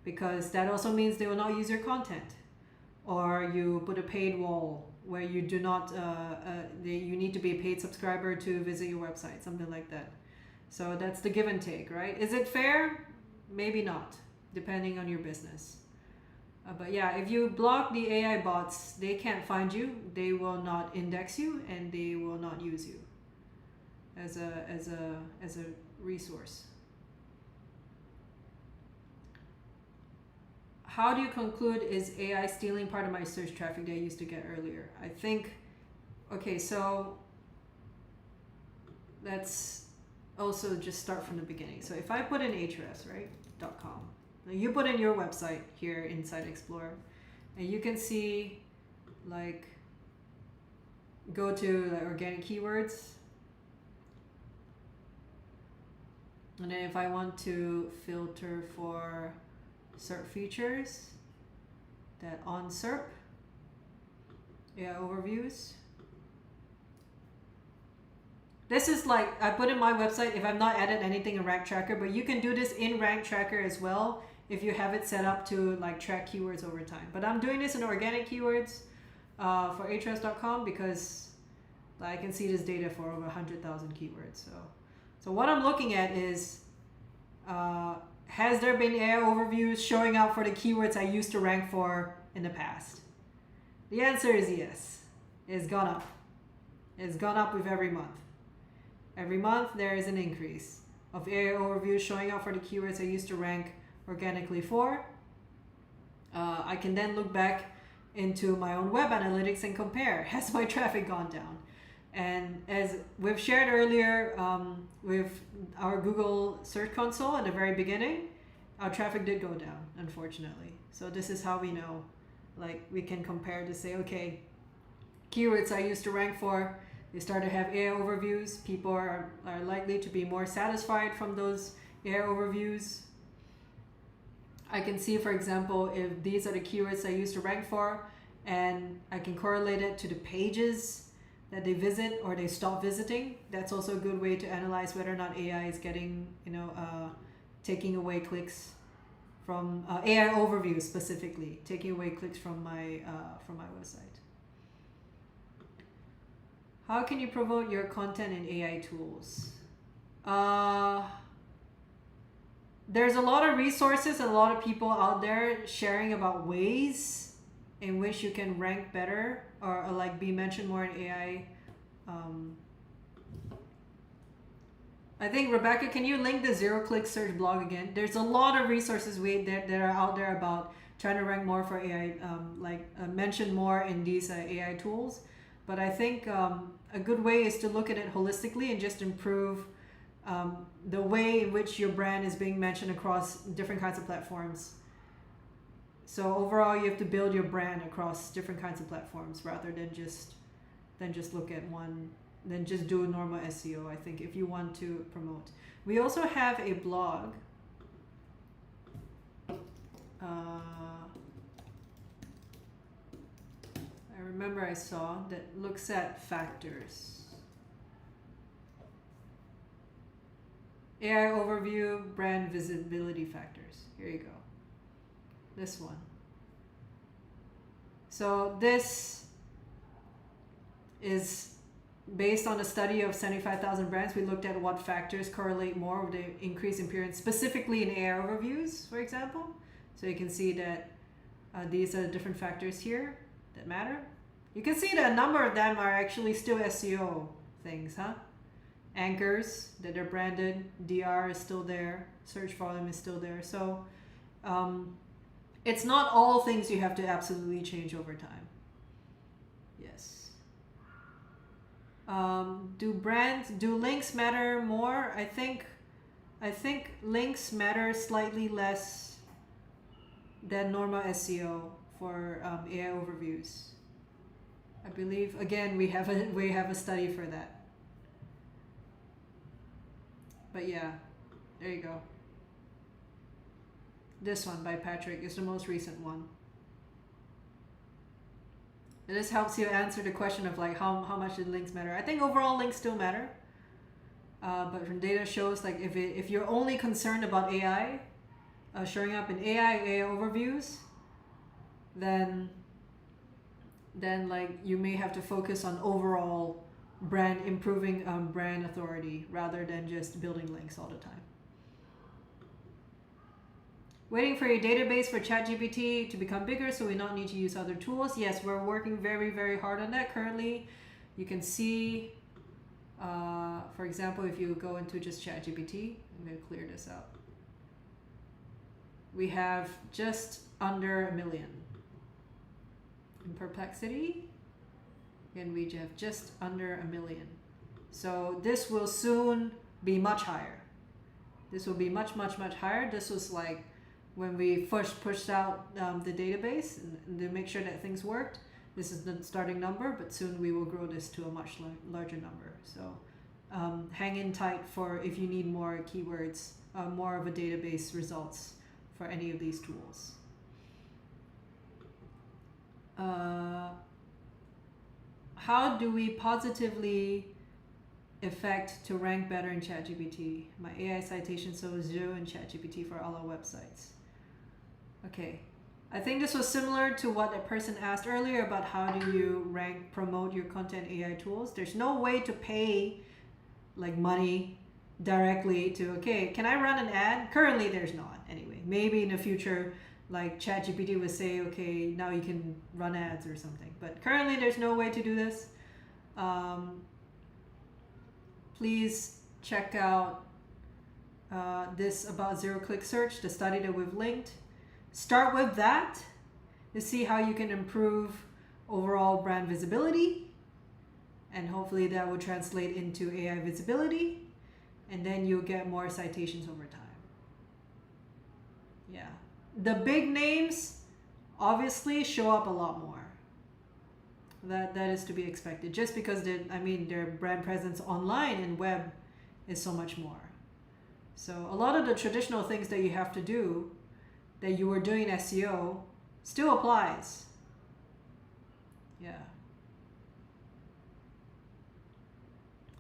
because that also means they will not use your content. Or you put a paid wall where you do not, you need to be a paid subscriber to visit your website, something like that. So that's the give and take, right? Is it fair? Maybe not, depending on your business. But yeah, if you block the AI bots, they can't find you, they will not index you, and they will not use you as a resource. How do you conclude, is AI stealing part of my search traffic that I used to get earlier? I think, okay, so let's also just start from the beginning. So if I put in Ahrefs, right, .com, now you put in your website here inside Explorer, and you can see, like, go to like organic keywords. And then if I want to filter for SERP features, that on SERP, yeah, overviews. This is like, I put in my website if I've not added anything in Rank Tracker, but you can do this in Rank Tracker as well if you have it set up to like track keywords over time. But I'm doing this in organic keywords for Ahrefs.com because I can see this data for over 100,000 keywords. So what I'm looking at is, has there been AI overviews showing up for the keywords I used to rank for in the past? The answer is yes. It's gone up. It's gone up with every month. Every month there is an increase of AI overviews showing up for the keywords I used to rank organically for. I can then look back into my own web analytics and compare, has my traffic gone down? And as we've shared earlier with our Google Search Console at the very beginning, our traffic did go down, unfortunately. So this is how we know, like, we can compare to say, okay, keywords I used to rank for, they start to have AI overviews. People are likely to be more satisfied from those AI overviews. I can see, for example, if these are the keywords I used to rank for, and I can correlate it to the pages that they visit or they stop visiting. That's also a good way to analyze whether or not AI is getting, taking away clicks from AI overviews, specifically taking away clicks from my website. How can you promote your content in AI tools? There's a lot of resources and a lot of people out there sharing about ways in which you can rank better or like be mentioned more in AI I think, Rebecca, can you link the zero-click search blog again? There's a lot of resources that are out there about trying to rank more for AI, mention more in these AI tools. But I think a good way is to look at it holistically and just improve the way in which your brand is being mentioned across different kinds of platforms. So overall, you have to build your brand across different kinds of platforms rather than just look at one. Then just do normal SEO, I think, if you want to promote. We also have a blog. I remember I saw that looks at factors. AI overview, brand visibility factors. Here you go. This one. So this is based on a study of 75,000 brands. We looked at what factors correlate more with the increase in appearance, specifically in AI overviews, for example. So you can see that these are the different factors here that matter. You can see that a number of them are actually still SEO things, huh? Anchors that are branded, DR is still there, search volume is still there. So it's not all things you have to absolutely change over time. Yes. Do links matter more? I think links matter slightly less than normal SEO for AI overviews. I believe, again, we have a study for that. But yeah, there you go. This one by Patrick is the most recent one. This helps you answer the question of like how much did links matter. I think overall links still matter, but from data shows like if you're only concerned about AI showing up in AI overviews, then like you may have to focus on overall improving brand authority rather than just building links all the time. Waiting for your database for ChatGPT to become bigger so we don't need to use other tools. Yes, we're working very, very hard on that currently. You can see, for example, if you go into just ChatGPT, I'm going to clear this out. We have just under 1 million. In Perplexity, and we have just under 1 million. So this will soon be much higher. This will be much, much, much higher. This was like when we first pushed out the database and to make sure that things worked. This is the starting number, but soon we will grow this to a much larger number. So hang in tight for if you need more keywords, more of a database results for any of these tools. How do we positively affect to rank better in ChatGPT? My AI citation shows 0 in ChatGPT for all our websites. Okay, I think this was similar to what a person asked earlier about how do you promote your content AI tools. There's no way to pay like money directly to, okay, can I run an ad? Currently there's not anyway. Maybe in the future, like ChatGPT would say, okay, now you can run ads or something. But currently there's no way to do this. Please check out this about zero-click search, the study that we've linked. Start with that to see how you can improve overall brand visibility. And hopefully that will translate into AI visibility. And then you'll get more citations over time. Yeah. The big names obviously show up a lot more. That is to be expected, just because their brand presence online and web is so much more. So a lot of the traditional things that you have to do, that you were doing in SEO, still applies. Yeah.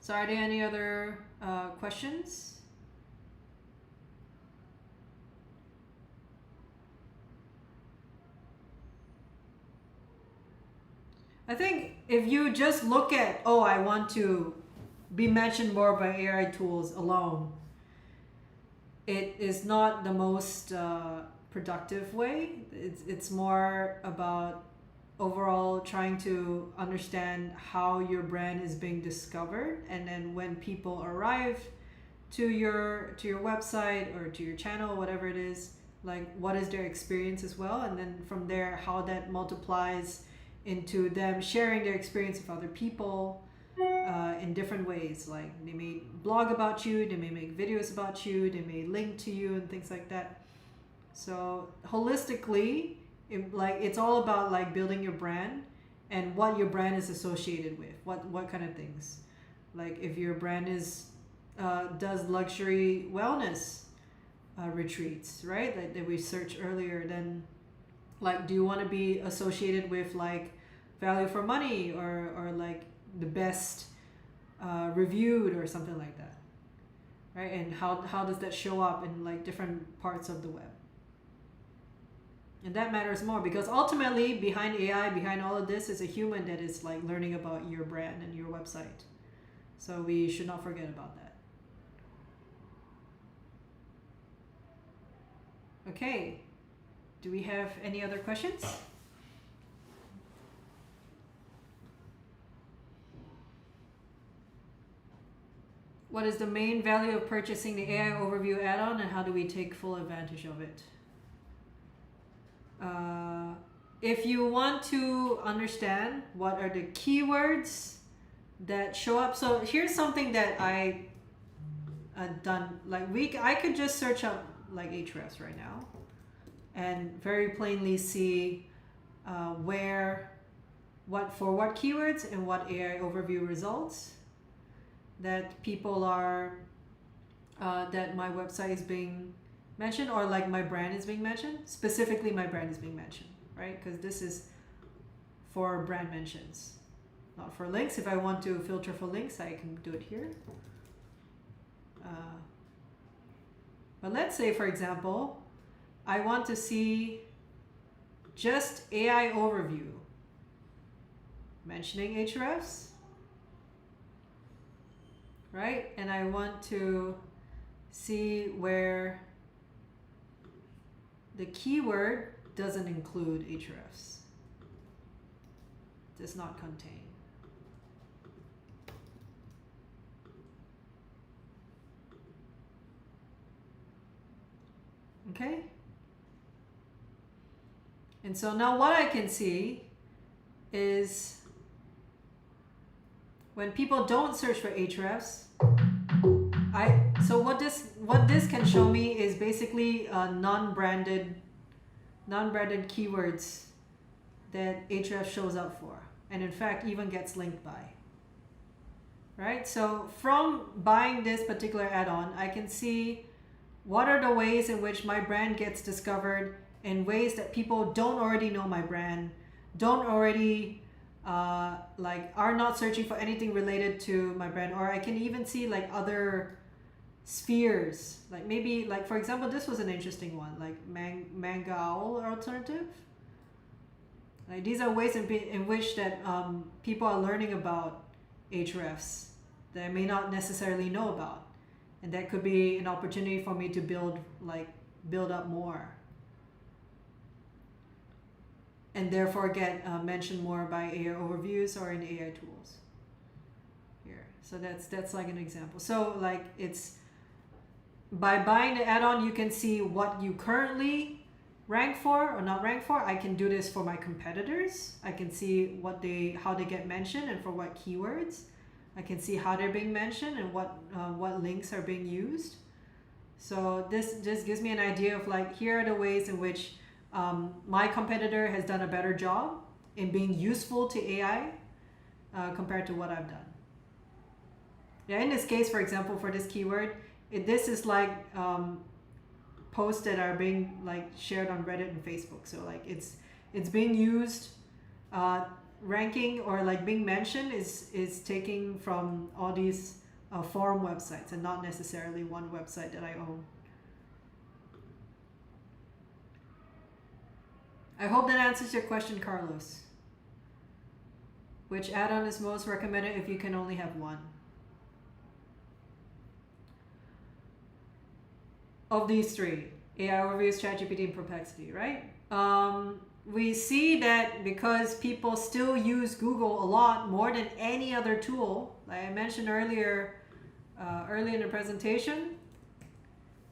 So are there any other questions? I think if you just look at, oh, I want to be mentioned more by AI tools alone, it is not the most productive way. It's more about overall trying to understand how your brand is being discovered, and then when people arrive to your website or to your channel, whatever it is, like what is their experience as well, and then from there how that multiplies into them sharing their experience with other people in different ways. Like they may blog about you, they may make videos about you, they may link to you and things like that. So holistically, it's all about like building your brand and what your brand is associated with, what kind of things. Like if your brand is does luxury wellness retreats, right, that we searched earlier, then like do you want to be associated with like value for money or like the best reviewed or something like that, right? And how does that show up in like different parts of the web? And that matters more because ultimately behind AI, behind all of this is a human that is like learning about your brand and your website. So we should not forget about that. Okay, do we have any other questions? What is the main value of purchasing the AI overview add-on and how do we take full advantage of it? If you want to understand what are the keywords that show up, so here's something that I done. Like I could just search up like Ahrefs right now and very plainly see what keywords and what AI overview results that people are that my website is being mentioned, or like my brand is being mentioned. Specifically my brand is being mentioned, right? Because this is for brand mentions, not for links. If I want to filter for links, I can do it here. But let's say, for example, I want to see just AI overview mentioning Ahrefs, right? And I want to see where the keyword doesn't include Ahrefs, does not contain. Okay? And so now what I can see is when people don't search for Ahrefs, so what this can show me is basically non-branded keywords that Ahrefs shows up for, and in fact even gets linked by. Right? So from buying this particular add-on, I can see what are the ways in which my brand gets discovered in ways that people don't already know my brand, don't already are not searching for anything related to my brand. Or I can even see like other spheres, like maybe like for example this was an interesting one, like Mangal alternative. Like these are ways in which that people are learning about Ahrefs that I may not necessarily know about, and that could be an opportunity for me to build up more, and therefore get mentioned more by AI overviews or in AI tools here. So that's like an example. So like it's by buying the add-on, you can see what you currently rank for or not rank for. I can do this for my competitors. I can see how they get mentioned and for what keywords. I can see how they're being mentioned and what links are being used. So this just gives me an idea of like, here are the ways in which my competitor has done a better job in being useful to AI compared to what I've done. Yeah, in this case, for example, for this keyword, this is like posts that are being like shared on Reddit and Facebook. So like it's being used, ranking or like being mentioned is taking from all these forum websites and not necessarily one website that I own. I hope that answers your question, Carlos. Which add-on is most recommended if you can only have one? Of these three, AI overviews, ChatGPT, and Perplexity, right? We see that because people still use Google a lot more than any other tool. Like I mentioned earlier, early in the presentation.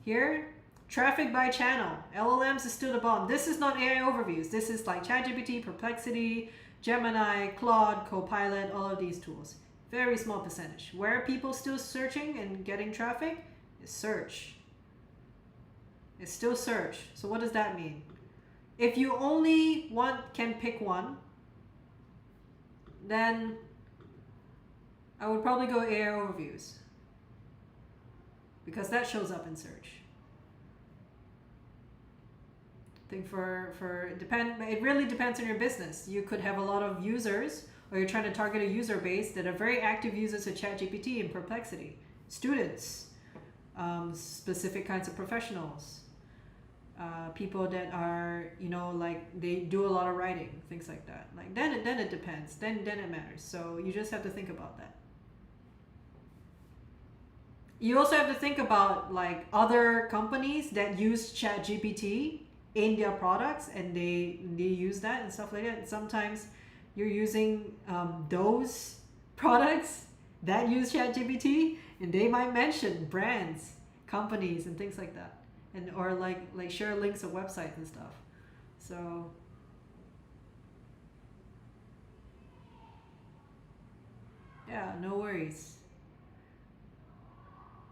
Here, traffic by channel. LLMs is still the bomb. This is not AI overviews. This is like ChatGPT, Perplexity, Gemini, Claude, Copilot, all of these tools. Very small percentage. Where are people still searching and getting traffic? Is search. It's still search. So what does that mean? If you only can pick one, then I would probably go AI overviews, because that shows up in search. I think it really depends on your business. You could have a lot of users, or you're trying to target a user base that are very active users of ChatGPT and Perplexity, students, specific kinds of professionals, people that are, like they do a lot of writing, things like that. Like then it depends. Then it matters. So you just have to think about that. You also have to think about like other companies that use ChatGPT in their products, and they use that and stuff like that. And sometimes you're using those products that use ChatGPT, and they might mention brands, companies, and things like that, and or like share links of websites and stuff. So yeah, no worries.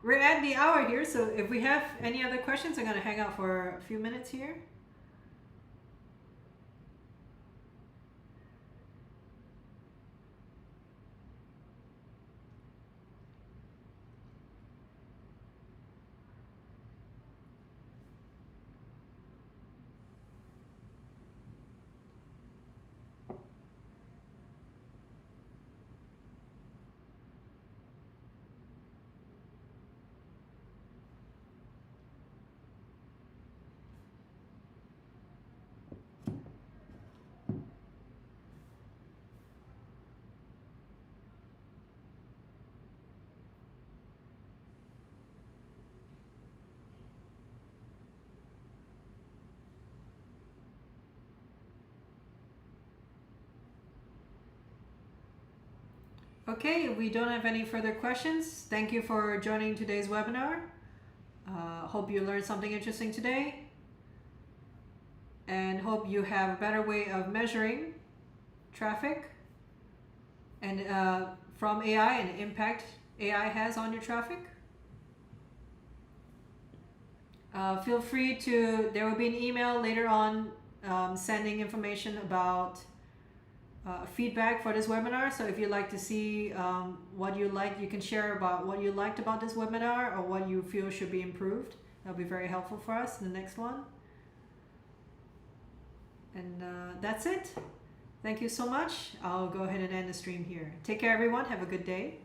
We're at the hour here, so if we have any other questions, I'm gonna hang out for a few minutes here. Okay, if we don't have any further questions, thank you for joining today's webinar. Hope you learned something interesting today, and hope you have a better way of measuring traffic and from AI and the impact AI has on your traffic. Feel free to, there will be an email later on sending information about feedback for this webinar. So if you'd like to see what you liked, you can share about what you liked about this webinar or what you feel should be improved. That'll be very helpful for us in the next one. And that's it. Thank you so much. I'll go ahead and end the stream here. Take care, everyone. Have a good day.